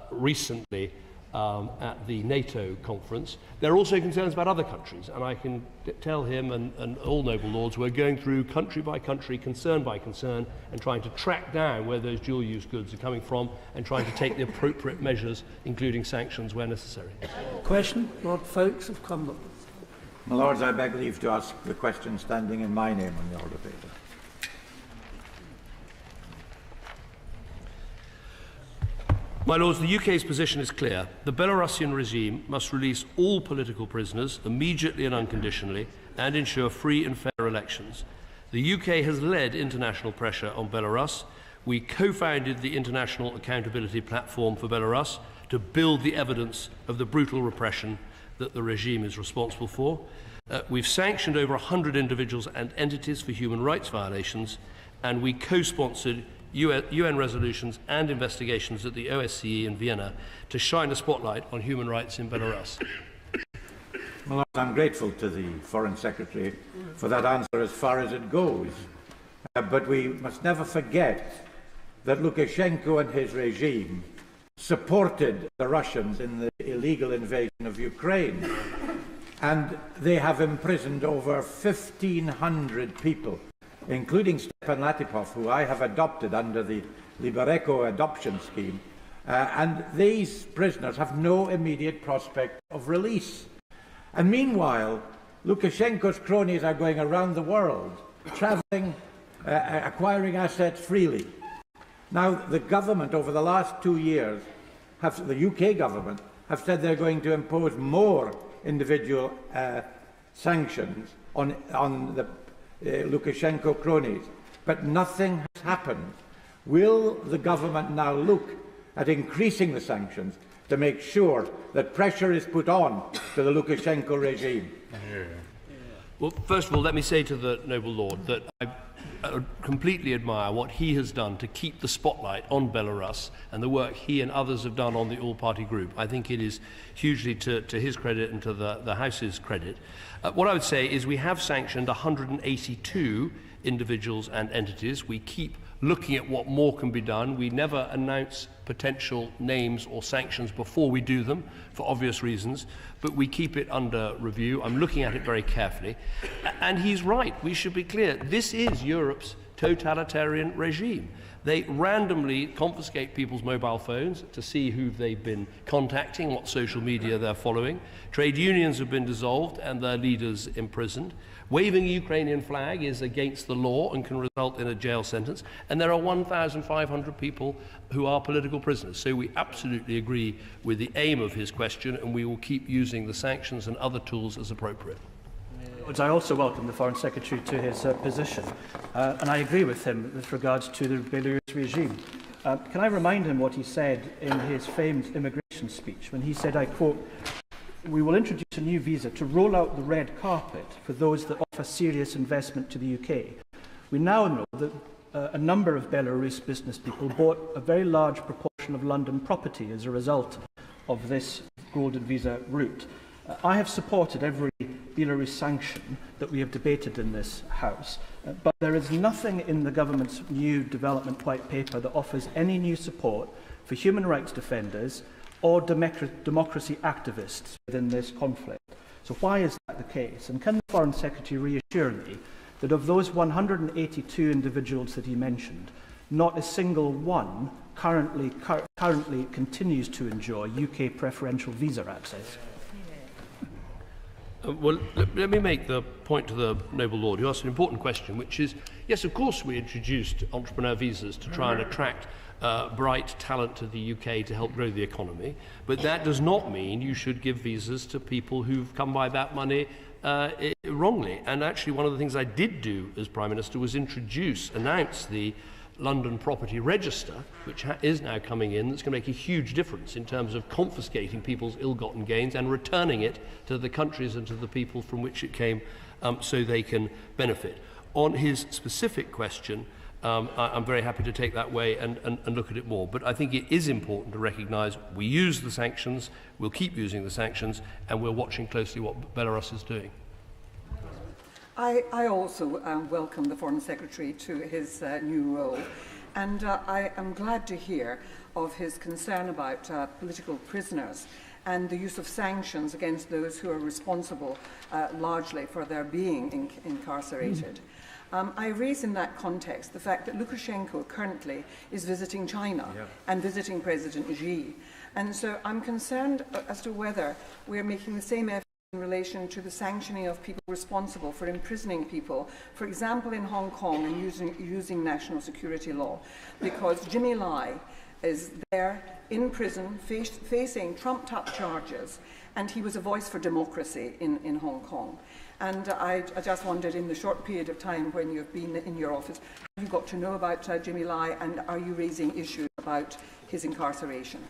Speaker 24: recently at the NATO conference. There are also concerns about other countries, and I can tell him and all Noble Lords we're going through country by country, concern by concern, and trying to track down where those dual-use goods are coming from and trying to take the appropriate measures, including sanctions where necessary.
Speaker 4: Question, Lord Fowkes of Cumberland.
Speaker 8: My Lords, I beg leave to ask the question standing in my name on the order paper.
Speaker 24: My Lords, the UK's position is clear. The Belarusian regime must release all political prisoners immediately and unconditionally and ensure free and fair elections. The UK has led international pressure on Belarus. We co-founded the International Accountability Platform for Belarus to build the evidence of the brutal repression that the regime is responsible for. We've sanctioned over 100 individuals and entities for human rights violations, and we co-sponsored UN resolutions and investigations at the OSCE in Vienna to shine a spotlight on human rights in Belarus.
Speaker 8: My Lord, I'm grateful to the Foreign Secretary for that answer as far as it goes. But we must never forget that Lukashenko and his regime supported the Russians in the illegal invasion of Ukraine. And they have imprisoned over 1,500 people, including Stepan Latipov, who I have adopted under the Libereco adoption scheme. And these prisoners have no immediate prospect of release. And meanwhile, Lukashenko's cronies are going around the world, travelling, acquiring assets freely. Now, the government over the last 2 years, the UK government, have said they're going to impose more individual sanctions on the Lukashenko cronies, but nothing has happened. Will the government now look at increasing the sanctions to make sure that pressure is put on to the Lukashenko regime?
Speaker 24: Well, first of all, let me say to the noble lord that I completely admire what he has done to keep the spotlight on Belarus and the work he and others have done on the all-party group. I think it is hugely to his credit and to the House's credit. What I would say is we have sanctioned 182 individuals and entities. We keep looking at what more can be done. We never announce potential names or sanctions before we do them, for obvious reasons, but we keep it under review. I'm looking at it very carefully. And he's right, we should be clear. This is Europe's totalitarian regime. They randomly confiscate people's mobile phones to see who they've been contacting, what social media they're following. Trade unions have been dissolved and their leaders imprisoned. Waving a Ukrainian flag is against the law and can result in a jail sentence. And there are 1,500 people who are political prisoners. So we absolutely agree with the aim of his question, and we will keep using the sanctions and other tools as appropriate.
Speaker 15: I also welcome the Foreign Secretary to his position, and I agree with him with regards to the Belarus regime. Can I remind him what he said in his famed immigration speech when he said, I quote, "We will introduce a new visa to roll out the red carpet for those that offer serious investment to the UK. We now know that a number of Belarus business people bought a very large proportion of London property as a result of this golden visa route. I have supported every Belarus sanction that we have debated in this House, but there is nothing in the government's new development white paper that offers any new support for human rights defenders or democracy activists within this conflict. So why is that the case? And can the Foreign Secretary reassure me that of those 182 individuals that he mentioned, not a single one currently continues to enjoy UK preferential visa access?
Speaker 24: Well, let me make the point to the noble lord who asked an important question, which is, yes, of course we introduced entrepreneur visas to try and attract bright talent to the UK to help grow the economy, but that does not mean you should give visas to people who've come by that money wrongly. And actually one of the things I did do as Prime Minister was announce the London Property Register, which is now coming in, that's going to make a huge difference in terms of confiscating people's ill-gotten gains and returning it to the countries and to the people from which it came so they can benefit. On his specific question, I'm very happy to take that way and look at it more. But I think it is important to recognise we use the sanctions, we'll keep using the sanctions, and we're watching closely what Belarus is doing.
Speaker 17: I also welcome the Foreign Secretary to his new role, and I am glad to hear of his concern about political prisoners and the use of sanctions against those who are responsible largely for their being incarcerated. I raise in that context the fact that Lukashenko currently is visiting China and visiting President Xi. And so I'm concerned as to whether we're making the same effort in relation to the sanctioning of people responsible for imprisoning people, for example in Hong Kong, and using national security law, because Jimmy Lai is there in prison facing trumped-up charges, and he was a voice for democracy in Hong Kong. And I just wondered, in the short period of time when you've been in your office, have you got to know about Jimmy Lai, and are you raising issues about his incarceration?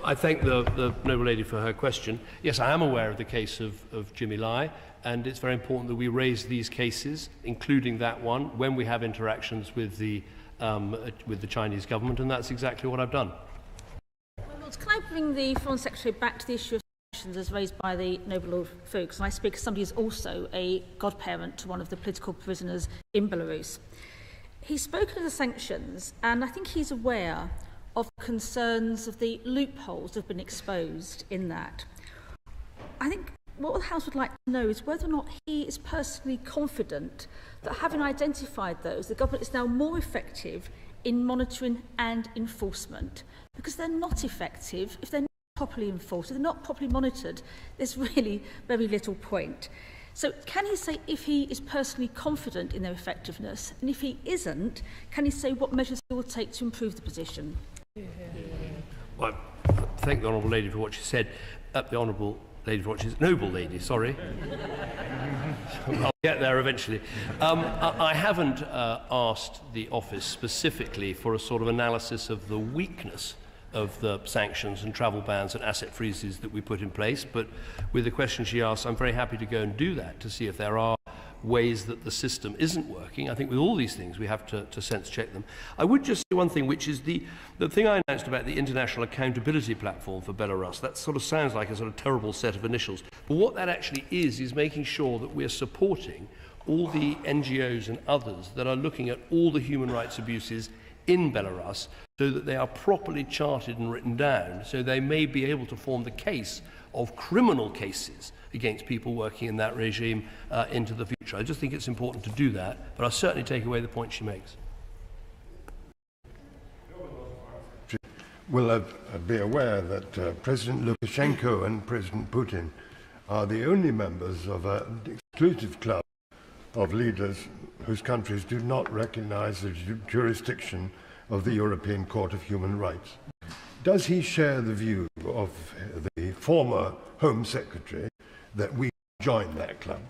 Speaker 24: I thank the noble lady for her question. Yes, I am aware of the case of Jimmy Lai, and it's very important that we raise these cases, including that one, when we have interactions with the Chinese government, and that's exactly what I've done.
Speaker 11: Can I bring the Foreign Secretary back to the issue of sanctions as raised by the Noble Lord Fuchs? And I speak as somebody who's also a godparent to one of the political prisoners in Belarus. He's spoken of the sanctions, and I think he's aware of concerns of the loopholes that have been exposed in that. I think what the House would like to know is whether or not he is personally confident that, having identified those, the government is now more effective in monitoring and enforcement, because they're not effective if they're not properly enforced. If they're not properly monitored, there's really very little point. So can he say if he is personally confident in their effectiveness, and if he isn't, can he say what measures he will take to improve the position?
Speaker 24: Well, I thank the Honourable Lady for what she said. The Honourable Lady for what she said. Noble Lady, sorry. I'll get there eventually. I haven't asked the office specifically for a sort of analysis of the weakness of the sanctions and travel bans and asset freezes that we put in place, but with the question she asked, I'm very happy to go and do that to see if there are ways that the system isn't working. I think with all these things we have to sense check them. I would just say one thing, which is the thing I announced about the International Accountability Platform for Belarus. That sort of sounds like a sort of terrible set of initials, but what that actually is making sure that we're supporting all the NGOs and others that are looking at all the human rights abuses in Belarus, so that they are properly charted and written down, so they may be able to form the case of criminal cases against people working in that regime into the future. I just think it's important to do that, but I'll certainly take away the point she makes.
Speaker 18: Will be aware that President Lukashenko and President Putin are the only members of an exclusive club of leaders whose countries do not recognize the jurisdiction of the European Court of Human Rights. Does he share the view of the former Home Secretary that we join that club?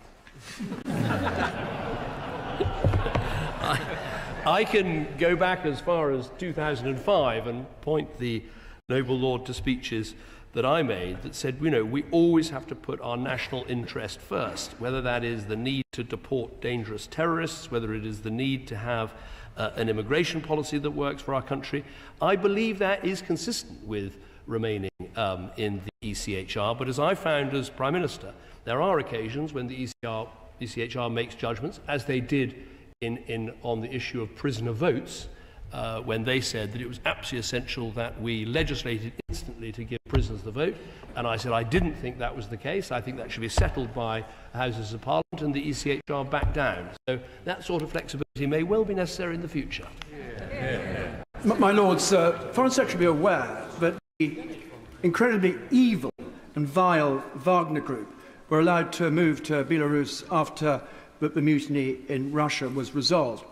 Speaker 24: I can go back as far as 2005 and point the Noble Lord to speeches that I made that said, you know, we always have to put our national interest first, whether that is the need to deport dangerous terrorists, whether it is the need to have an immigration policy that works for our country. I believe that is consistent with remaining in the ECHR, but as I found as Prime Minister, there are occasions when the ECHR makes judgments, as they did on the issue of prisoner votes, when they said that it was absolutely essential that we legislated instantly to give prisoners the vote. And I said I didn't think that was the case. I think that should be settled by Houses of Parliament, and the ECHR backed down. So that sort of flexibility may well be necessary in the future.
Speaker 19: My Lords, Foreign Secretary be aware that the incredibly evil and vile Wagner Group were allowed to move to Belarus after the mutiny in Russia was resolved.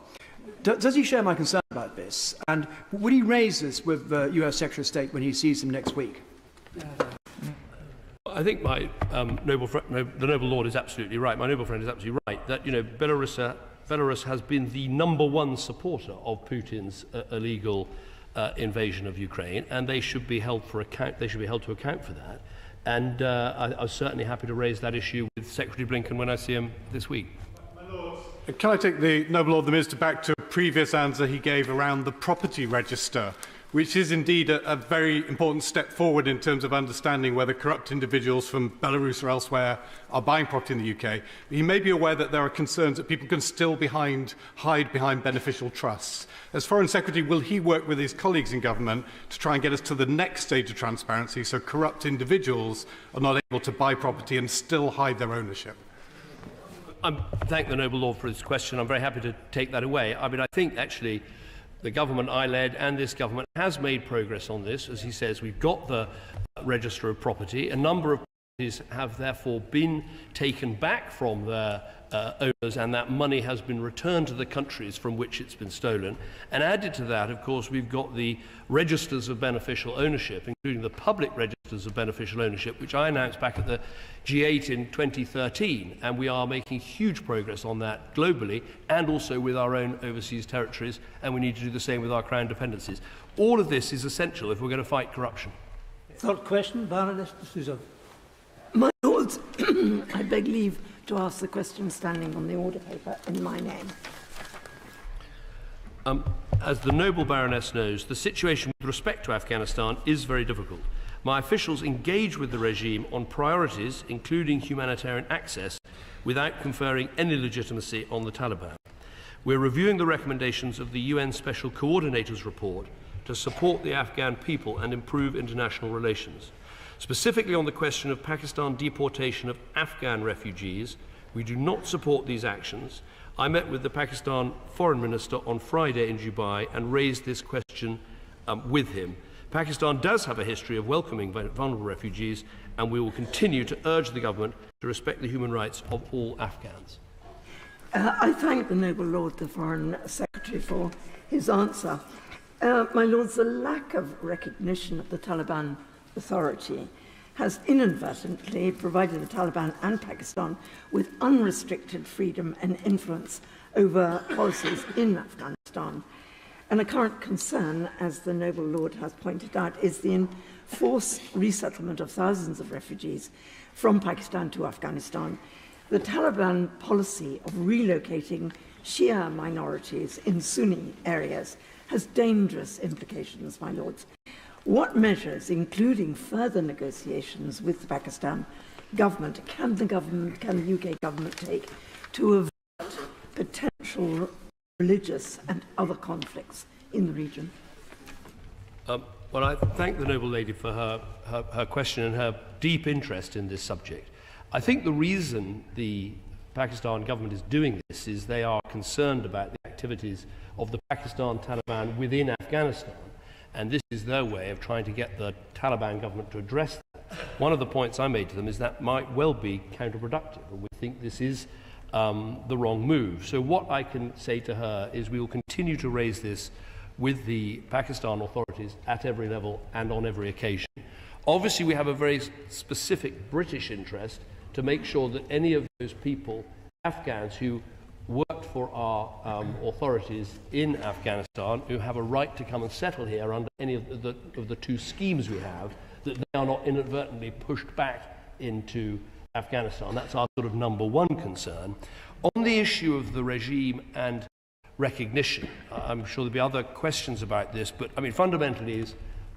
Speaker 19: Does he share my concern about this? And would he raise this with the US Secretary of State when he sees him next week?
Speaker 24: I think my the Noble Lord is absolutely right. My noble friend is absolutely right that, you know, Belarus has been the #1 supporter of Putin's illegal invasion of Ukraine, and they should be held to account for that. And I was certainly happy to raise that issue with Secretary Blinken when I see him this week.
Speaker 13: Can I take the Noble Lord the Minister back to a previous answer he gave around the property register, which is indeed a very important step forward in terms of understanding whether corrupt individuals from Belarus or elsewhere are buying property in the UK. He may be aware that there are concerns that people can still hide behind beneficial trusts. As Foreign Secretary, will he work with his colleagues in government to try and get us to the next stage of transparency so corrupt individuals are not able to buy property and still hide their ownership?
Speaker 24: I thank the Noble Lord for his question. I'm very happy to take that away. I mean, I think actually the government I led and this government has made progress on this. As he says, we've got the register of property. A number of have therefore been taken back from their owners, and that money has been returned to the countries from which it's been stolen. And added to that, of course, we've got the registers of beneficial ownership, including the public registers of beneficial ownership, which I announced back at the G8 in 2013, and we are making huge progress on that globally and also with our own overseas territories, and we need to do the same with our Crown dependencies. All of this is essential if we're going to fight corruption.
Speaker 4: Third question, Baroness D'Souza.
Speaker 5: My Lords, I beg leave to ask the question standing on the order paper in my name.
Speaker 24: As the noble Baroness knows, the situation with respect to Afghanistan is very difficult. My officials engage with the regime on priorities, including humanitarian access, without conferring any legitimacy on the Taliban. We're reviewing the recommendations of the UN Special Coordinator's report to support the Afghan people and improve international relations. Specifically on the question of Pakistan deportation of Afghan refugees, we do not support these actions. I met with the Pakistan Foreign Minister on Friday in Dubai and raised this question with him. Pakistan does have a history of welcoming vulnerable refugees, and we will continue to urge the government to respect the human rights of all Afghans.
Speaker 5: I thank the noble Lord, the Foreign Secretary, for his answer. My Lords, the lack of recognition of the Taliban Authority has inadvertently provided the Taliban and Pakistan with unrestricted freedom and influence over policies in Afghanistan. And a current concern, as the noble Lord has pointed out, is the enforced resettlement of thousands of refugees from Pakistan to Afghanistan. The Taliban policy of relocating Shia minorities in Sunni areas has dangerous implications, my Lords. What measures, including further negotiations with the Pakistan government, can the UK government take to avert potential religious and other conflicts in the region?
Speaker 24: Well, I thank the noble lady for her question and her deep interest in this subject. I think the reason the Pakistan government is doing this is they are concerned about the activities of the Pakistan Taliban within Afghanistan. And this is their way of trying to get the Taliban government to address that. One of the points I made to them is that might well be counterproductive, and we think this is the wrong move. So what I can say to her is we will continue to raise this with the Pakistan authorities at every level and on every occasion. Obviously, we have a very specific British interest to make sure that any of those people, Afghans who worked for our authorities in Afghanistan, who have a right to come and settle here under any of the two schemes we have, that they are not inadvertently pushed back into Afghanistan. That's our sort of number one concern. On the issue of the regime and recognition, I'm sure there'll be other questions about this, but I mean, fundamentally, as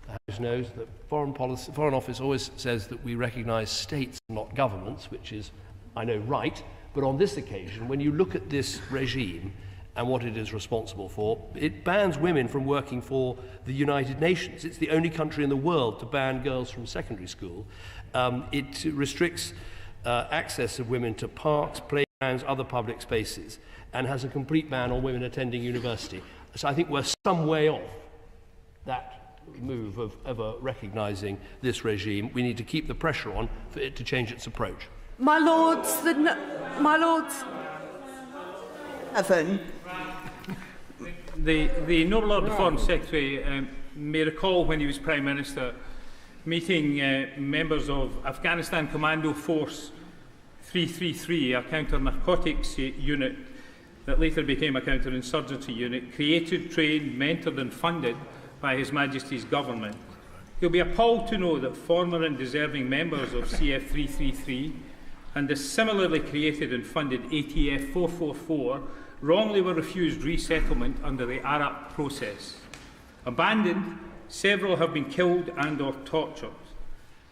Speaker 24: the House knows, the Foreign Office always says that we recognise states, not governments, which is, I know, right. But on this occasion, when you look at this regime and what it is responsible for, it bans women from working for the United Nations. It's the only country in the world to ban girls from secondary school. It restricts access of women to parks, playgrounds, other public spaces, and has a complete ban on women attending university. So I think we're some way off that move of ever recognising this regime. We need to keep the pressure on for it to change its approach.
Speaker 5: My Lords, my Lords.
Speaker 2: Evan. The noble Lord, the Foreign Secretary, may recall when he was Prime Minister meeting members of Afghanistan Commando Force 333, a counter-narcotics unit that later became a counter-insurgency unit, created, trained, mentored and funded by His Majesty's government. You'll be appalled to know that former and deserving members of CF 333 and the similarly created and funded ATF 444 wrongly were refused resettlement under the Arab process. Abandoned, several have been killed and or tortured.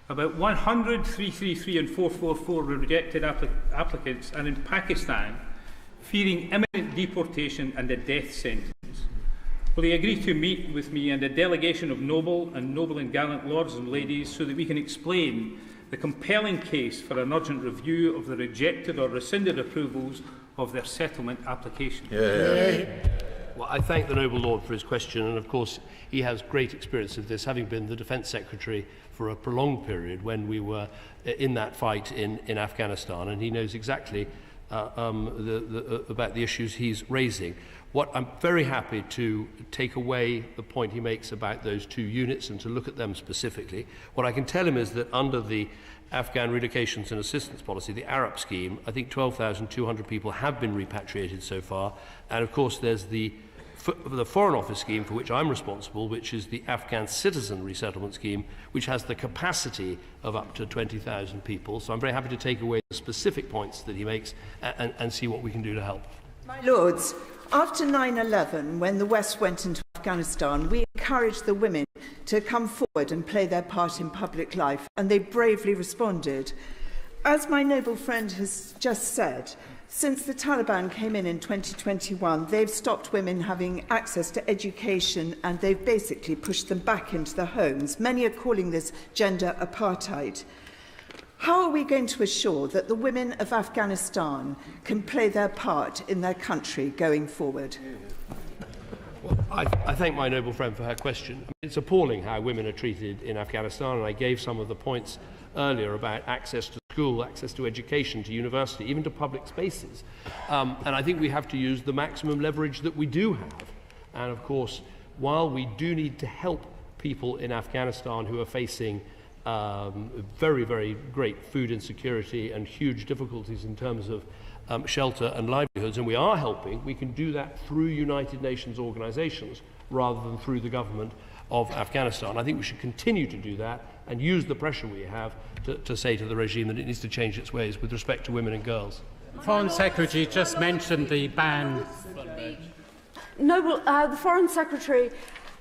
Speaker 2: About 100 333 and 444 rejected applicants are in Pakistan, fearing imminent deportation and a death sentence. Will he agree to meet with me and a delegation of noble and gallant lords and ladies so that we can explain the compelling case for an urgent review of the rejected or rescinded approvals of their settlement applications?
Speaker 24: Well, I thank the Noble Lord for his question, and of course he has great experience of this, having been the Defence Secretary for a prolonged period when we were in that fight in Afghanistan, and he knows exactly about the issues he's raising. What I'm very happy to take away the point he makes about those 2 units and to look at them specifically. What I can tell him is that under the Afghan Relocations and Assistance Policy, the Arab scheme, I think 12,200 people have been repatriated so far, and of course there's the Foreign Office scheme for which I'm responsible, which is the Afghan Citizen Resettlement Scheme, which has the capacity of up to 20,000 people. So I'm very happy to take away the specific points that he makes and see what we can do to help.
Speaker 5: My Lords, after 9/11, when the West went into Afghanistan, we encouraged the women to come forward and play their part in public life, and they bravely responded. As my noble friend has just said, since the Taliban came in 2021, they've stopped women having access to education and they've basically pushed them back into their homes. Many are calling this gender apartheid. How are we going to assure that the women of Afghanistan can play their part in their country going forward?
Speaker 24: Well, I thank my noble friend for her question. It's appalling how women are treated in Afghanistan, and I gave some of the points earlier about access to school, access to education, to university, even to public spaces. And I think we have to use the maximum leverage that we do have. And of course, while we do need to help people in Afghanistan who are facing very, very great food insecurity and huge difficulties in terms of shelter and livelihoods, and we are helping, we can do that through United Nations organisations rather than through the government of Afghanistan. I think we should continue to do that and use the pressure we have to say to the regime that it needs to change its ways with respect to women and girls.
Speaker 16: Foreign Secretary just mentioned the ban.
Speaker 20: The Foreign Secretary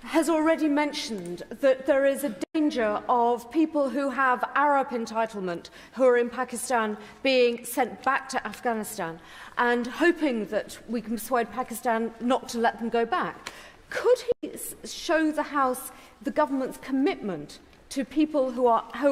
Speaker 20: has already mentioned that there is a danger of people who have Arab entitlement who are in Pakistan being sent back to Afghanistan, and hoping that we can persuade Pakistan not to let them go back. Could he show the House the government's commitment to people who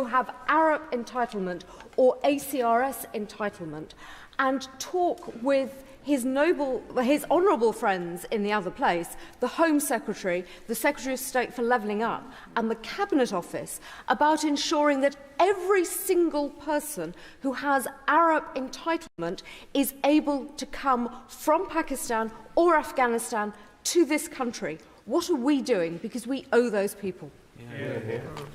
Speaker 20: have Arab entitlement or ACRS entitlement, and talk with his honourable friends in the other place, the Home Secretary, the Secretary of State for Levelling Up, and the Cabinet Office, about ensuring that every single person who has Arab entitlement is able to come from Pakistan or Afghanistan to this country? What are we doing? Because we owe those people.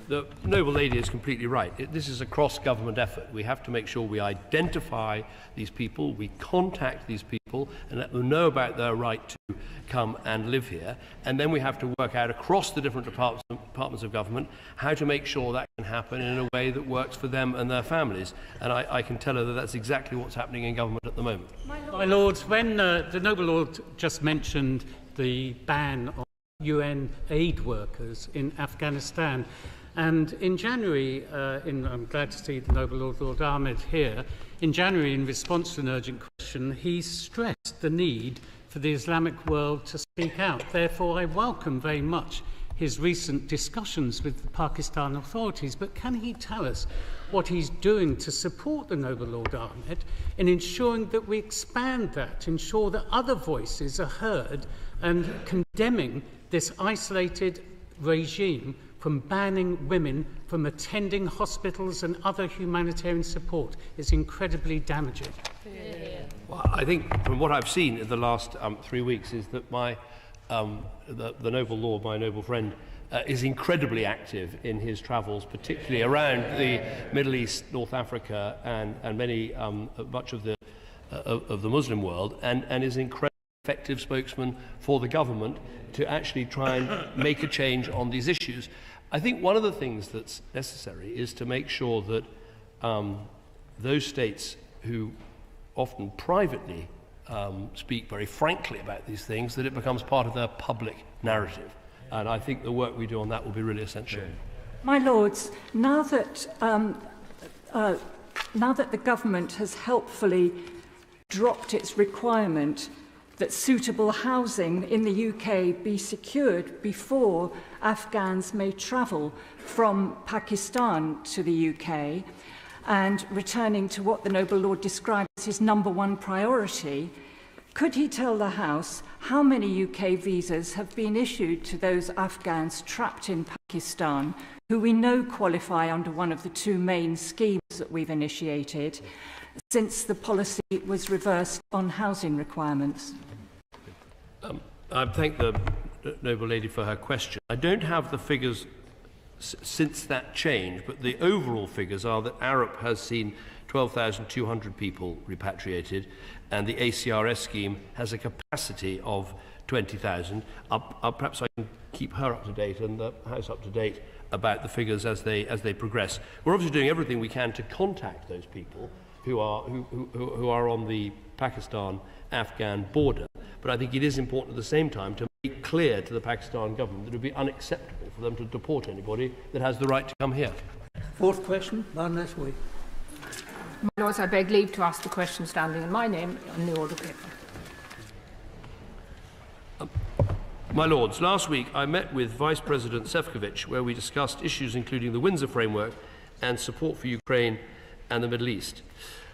Speaker 24: The noble lady is completely right. This is a cross-government effort. We have to make sure we identify these people, we contact these people and let them know about their right to come and live here, and then we have to work out across the different departments of government how to make sure that can happen in a way that works for them and their families. And I can tell her that that's exactly what's happening in government at the moment.
Speaker 16: My Lords, when the noble Lord just mentioned the ban on UN aid workers in Afghanistan, and in January, I'm glad to see the noble Lord Ahmed here, in January, in response to an urgent question, he stressed the need for the Islamic world to speak out. Therefore, I welcome very much his recent discussions with the Pakistan authorities, but can he tell us what he's doing to support the noble Lord Ahmed in ensuring that we expand that, ensure that other voices are heard, and condemning this isolated regime from banning women from attending hospitals and other humanitarian support is incredibly damaging.
Speaker 24: Well, I think from what I've seen in the last 3 weeks is that the noble lord, my noble friend, is incredibly active in his travels, particularly around the Middle East, North Africa, and much of the Muslim world, and is incredibly effective spokesman for the government to actually try and make a change on these issues. I think one of the things that's necessary is to make sure that those states who often privately speak very frankly about these things, that it becomes part of their public narrative. And I think the work we do on that will be really essential.
Speaker 21: My Lords, now that the government has helpfully dropped its requirement that suitable housing in the UK be secured before Afghans may travel from Pakistan to the UK, and returning to what the noble Lord described as his #1 priority, Could he tell the House how many UK visas have been issued to those Afghans trapped in Pakistan who we know qualify under one of the two main schemes that we've initiated since the policy was reversed on housing requirements?
Speaker 24: I thank the noble lady for her question. I don't have the figures since that change, but the overall figures are that ARUP has seen 12,200 people repatriated, and the ACRS scheme has a capacity of 20,000. Perhaps I can keep her up to date and the House up to date about the figures as they progress. We're obviously doing everything we can to contact those people who are on the Pakistan-Afghan border, but I think it is important at the same time to make clear to the Pakistan government that it would be unacceptable for them to deport anybody that has the right to come here.
Speaker 4: Fourth question, Baroness Way.
Speaker 3: My Lords, I beg leave to ask the question standing in my name on the order paper.
Speaker 24: My Lords, last week I met with Vice President Šefčovič, where we discussed issues including the Windsor Framework and support for Ukraine and the Middle East.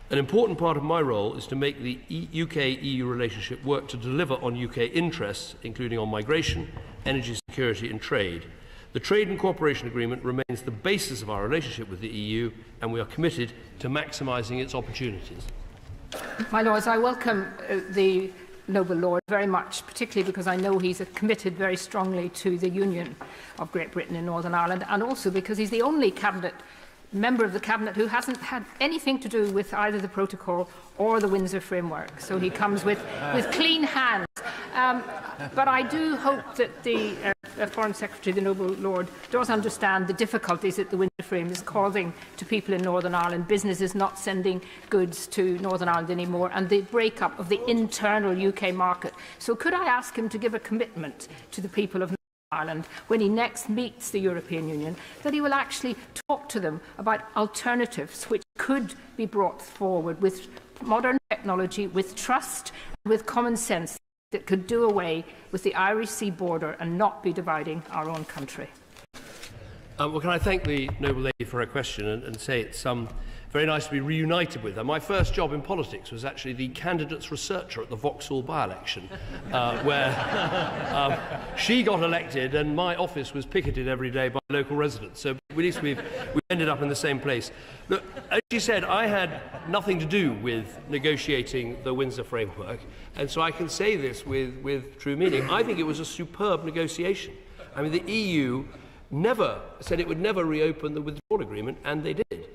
Speaker 24: An important part of my role is to make the UK-EU relationship work to deliver on UK interests, including on migration, energy security and trade. The Trade and Cooperation Agreement remains the basis of our relationship with the EU, and we are committed to maximising its opportunities.
Speaker 3: My Lords, I welcome the noble Lord very much, particularly because I know he's committed very strongly to the Union of Great Britain and Northern Ireland, and also because he's the only member of the Cabinet who hasn't had anything to do with either the protocol or the Windsor Framework. So he comes with clean hands. But I do hope that the Foreign Secretary, the noble Lord, does understand the difficulties that the Windsor Frame is causing to people in Northern Ireland. Businesses not sending goods to Northern Ireland anymore, and the breakup of the internal UK market. So could I ask him to give a commitment to the people of Ireland, when he next meets the European Union, that he will actually talk to them about alternatives which could be brought forward with modern technology, with trust, with common sense, that could do away with the Irish Sea border and not be dividing our own country.
Speaker 24: Well, can I thank the noble lady for her question and say it's very nice to be reunited with her. My first job in politics was actually the candidates researcher at the Vauxhall by-election, where she got elected and my office was picketed every day by local residents. So at least we've ended up in the same place. Look, as she said, I had nothing to do with negotiating the Windsor Framework, and so I can say this with true meaning. I think it was a superb negotiation. I mean, the EU never said it would never reopen the withdrawal agreement, and they did.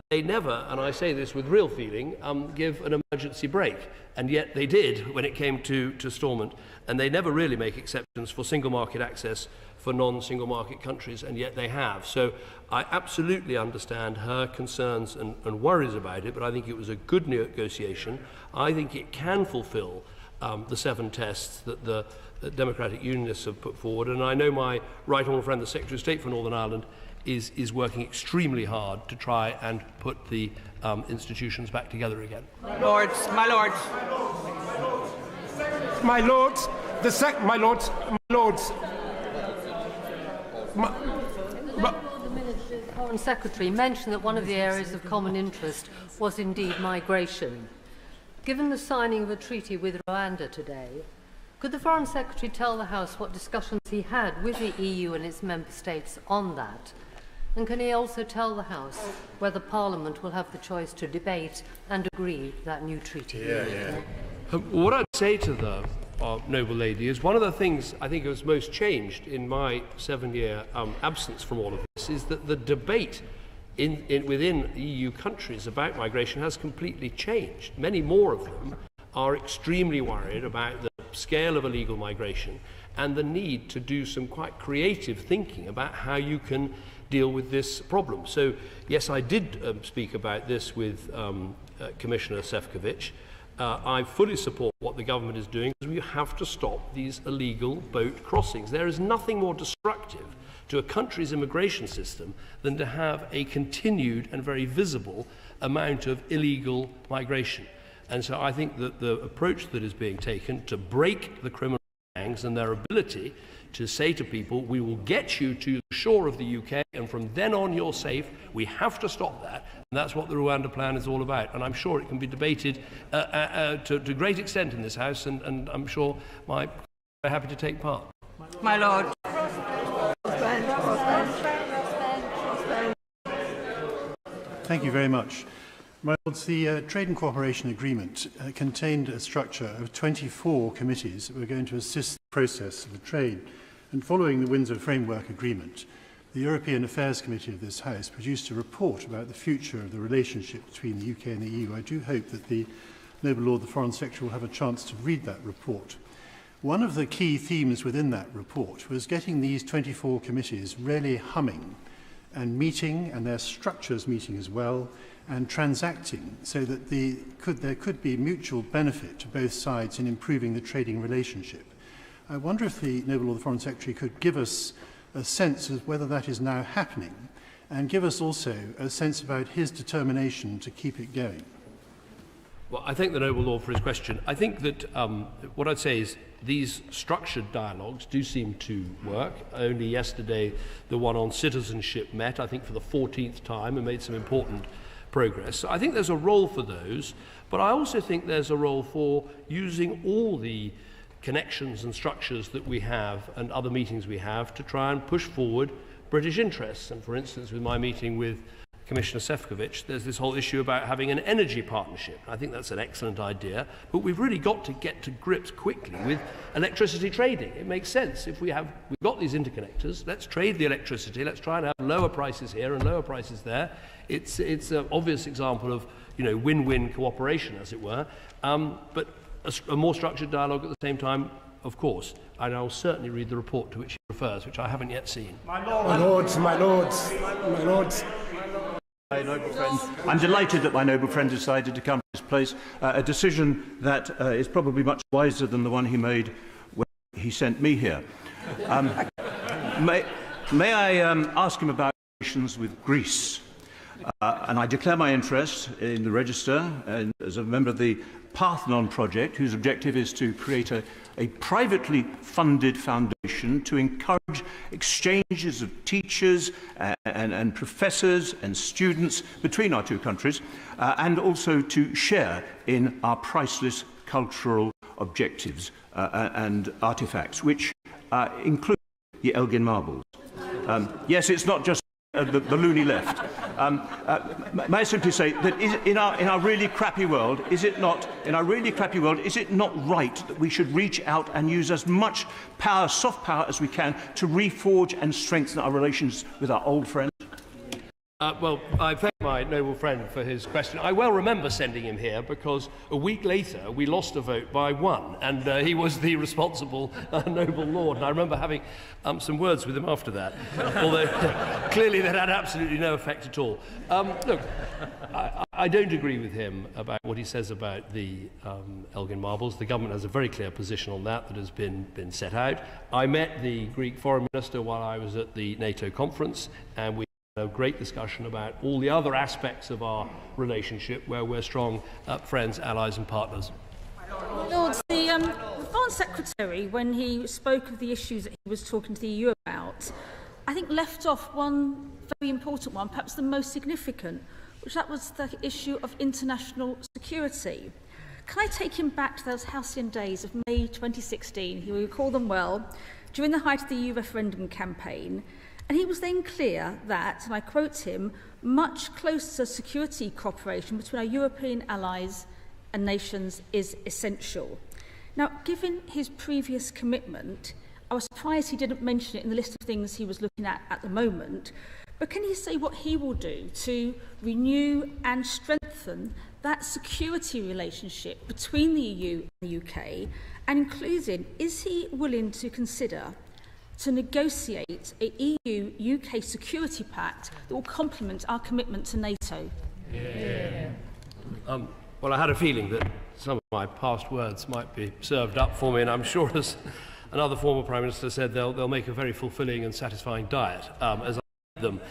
Speaker 24: They never, and I say this with real feeling, give an emergency break, and yet they did when it came to Stormont, and they never really make exceptions for single market access for non-single market countries, and yet they have. So I absolutely understand her concerns and worries about it, but I think it was a good negotiation. I think it can fulfil the 7 tests that the Democratic Unionists have put forward, and I know my right honourable friend, the Secretary of State for Northern Ireland, is working extremely hard to try and put the institutions back together again.
Speaker 7: My Lords, my Lords, my Lords, my Lords, my Lords.
Speaker 9: The Foreign Secretary mentioned that one of the areas of common interest was indeed migration. Given the signing of a treaty with Rwanda today, could the Foreign Secretary tell the House what discussions he had with the EU and its member states on that? And can he also tell the House whether Parliament will have the choice to debate and agree that new treaty?
Speaker 24: What I'd say to the noble lady is one of the things I think has most changed in my 7-year absence from all of this is that the debate within EU countries about migration has completely changed. Many more of them are extremely worried about the scale of illegal migration and the need to do some quite creative thinking about how you can deal with this problem. So, yes, I did speak about this with Commissioner Šefčovič. I fully support what the government is doing because we have to stop these illegal boat crossings. There is nothing more destructive to a country's immigration system than to have a continued and very visible amount of illegal migration. And so I think that the approach that is being taken to break the criminal gangs banks and their ability to say to people, we will get you to the shore of the UK and from then on you're safe. We have to stop that. And that's what the Rwanda plan is all about. And I'm sure it can be debated to great extent in this House, and I'm sure we're happy to take part.
Speaker 1: My Lord.
Speaker 6: Thank you very much. My Lords, the Trade and Cooperation Agreement contained a structure of 24 committees that were going to assist the process of the trade. And following the Windsor Framework Agreement, the European Affairs Committee of this House produced a report about the future of the relationship between the UK and the EU. I do hope that the Noble Lord, the Foreign Secretary, will have a chance to read that report. One of the key themes within that report was getting these 24 committees really humming and meeting, and their structures meeting as well, and transacting, so that there could be mutual benefit to both sides in improving the trading relationship. I wonder if the Noble Lord, the Foreign Secretary, could give us a sense of whether that is now happening, and give us also a sense about his determination to keep it going.
Speaker 24: Well, I thank the Noble Lord for his question. I think that what I'd say is these structured dialogues do seem to work. Only yesterday, the one on citizenship met, I think, for the 14th time and made some important progress. So I think there's a role for those, but I also think there's a role for using all the connections and structures that we have and other meetings we have to try and push forward British interests. And for instance, with my meeting with Commissioner Šefčovič, there's this whole issue about having an energy partnership. I think that's an excellent idea, but we've really got to get to grips quickly with electricity trading. It makes sense. If we've got these interconnectors, let's trade the electricity, let's try and have lower prices here and lower prices there. It's an obvious example of, you know, win-win cooperation, as it were, but a more structured dialogue at the same time, of course. And I'll certainly read the report to which he refers, which I haven't yet seen.
Speaker 7: My Lords, my Lords, my Lords.
Speaker 15: My noble friend, I'm delighted that my noble friend decided to come to this place, a decision that is probably much wiser than the one he made when he sent me here. May I ask him about relations with Greece? And I declare my interest in the Register and as a member of the Parthenon project, whose objective is to create a privately funded foundation to encourage exchanges of teachers and professors and students between our two countries, and also to share in our priceless cultural objectives and artefacts, which include the Elgin marbles. Yes, it's not just the loony left. May I simply say that in our really crappy world, is it not right that we should reach out and use as much power, soft power, as we can to reforge and strengthen our relations with our old friends?
Speaker 24: Well, I thank my noble friend for his question. I well remember sending him here because a week later we lost a vote by 1, and he was the responsible noble lord. And I remember having some words with him after that, although clearly that had absolutely no effect at all. Look, I don't agree with him about what he says about the Elgin marbles. The government has a very clear position on that has been set out. I met the Greek foreign minister while I was at the NATO conference, and we a great discussion about all the other aspects of our relationship where we're strong friends, allies and partners.
Speaker 11: Lords, the Foreign Secretary, when he spoke of the issues that he was talking to the EU about, I think left off one very important one, perhaps the most significant, which that was the issue of international security. Can I take him back to those halcyon days of May 2016? He will recall them well, during the height of the EU referendum campaign. And he was then clear that, and I quote him, much closer security cooperation between our European allies and nations is essential. Now, given his previous commitment, I was surprised he didn't mention it in the list of things he was looking at the moment. But can he say what he will do to renew and strengthen that security relationship between the EU and the UK? And including, is he willing to consider to negotiate a EU-UK security pact that will complement our commitment to NATO?
Speaker 24: Yeah. Well, I had a feeling that some of my past words might be served up for me, and I'm sure, as another former Prime Minister said, they'll make a very fulfilling and satisfying diet, as I eat them.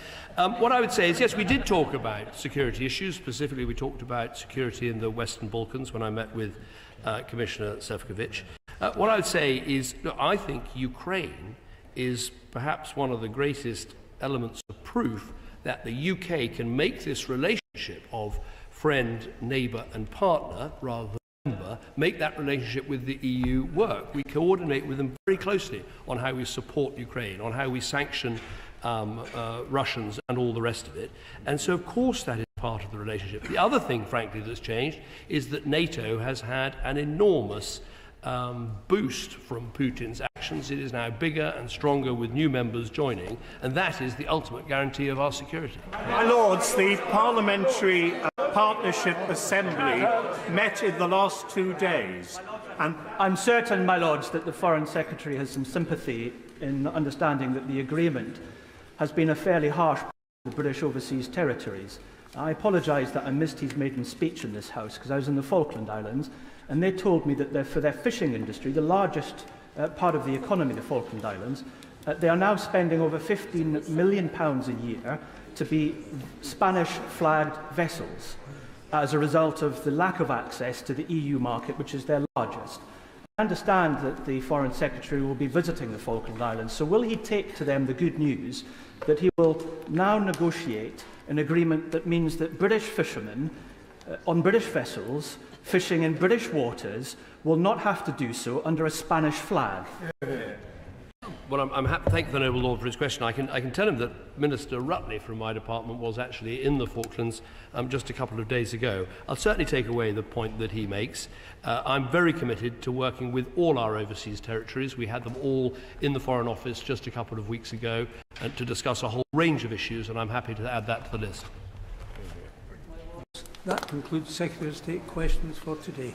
Speaker 24: What I would say is, yes, we did talk about security issues. Specifically, we talked about security in the Western Balkans when I met with Commissioner Šefčovič. What I would say is, look, I think Ukraine is perhaps one of the greatest elements of proof that the UK can make this relationship of friend, neighbour and partner, rather than member, make that relationship with the EU work. We coordinate with them very closely on how we support Ukraine, on how we sanction Russians and all the rest of it. And so, of course, that is part of the relationship. The other thing, frankly, that's changed is that NATO has had an enormous boost from Putin's actions. It is now bigger and stronger with new members joining, and that is the ultimate guarantee of our security.
Speaker 1: My Lords, the Parliamentary Partnership Assembly met in the last 2 days.
Speaker 15: And I'm certain, my Lords, that the Foreign Secretary has some sympathy in understanding that the agreement has been a fairly harsh the British overseas territories. I apologise that I missed his maiden speech in this House because I was in the Falkland Islands, and they told me that for their fishing industry, the largest part of the economy of the Falkland Islands, they are now spending over £15 million a year to be Spanish-flagged vessels as a result of the lack of access to the EU market, which is their largest. I understand that the Foreign Secretary will be visiting the Falkland Islands, so will he take to them the good news that he will now negotiate an agreement that means that British fishermen on British vessels fishing in British waters will not have to do so under a Spanish flag?
Speaker 24: Well, I'm happy to thank the Noble Lord for his question. I can tell him that Minister Rutley from my department was actually in the Falklands just a couple of days ago. I'll certainly take away the point that he makes. I'm very committed to working with all our overseas territories. We had them all in the Foreign Office just a couple of weeks ago to discuss a whole range of issues, and I'm happy to add that to the list.
Speaker 4: That concludes Secretary of State questions for today.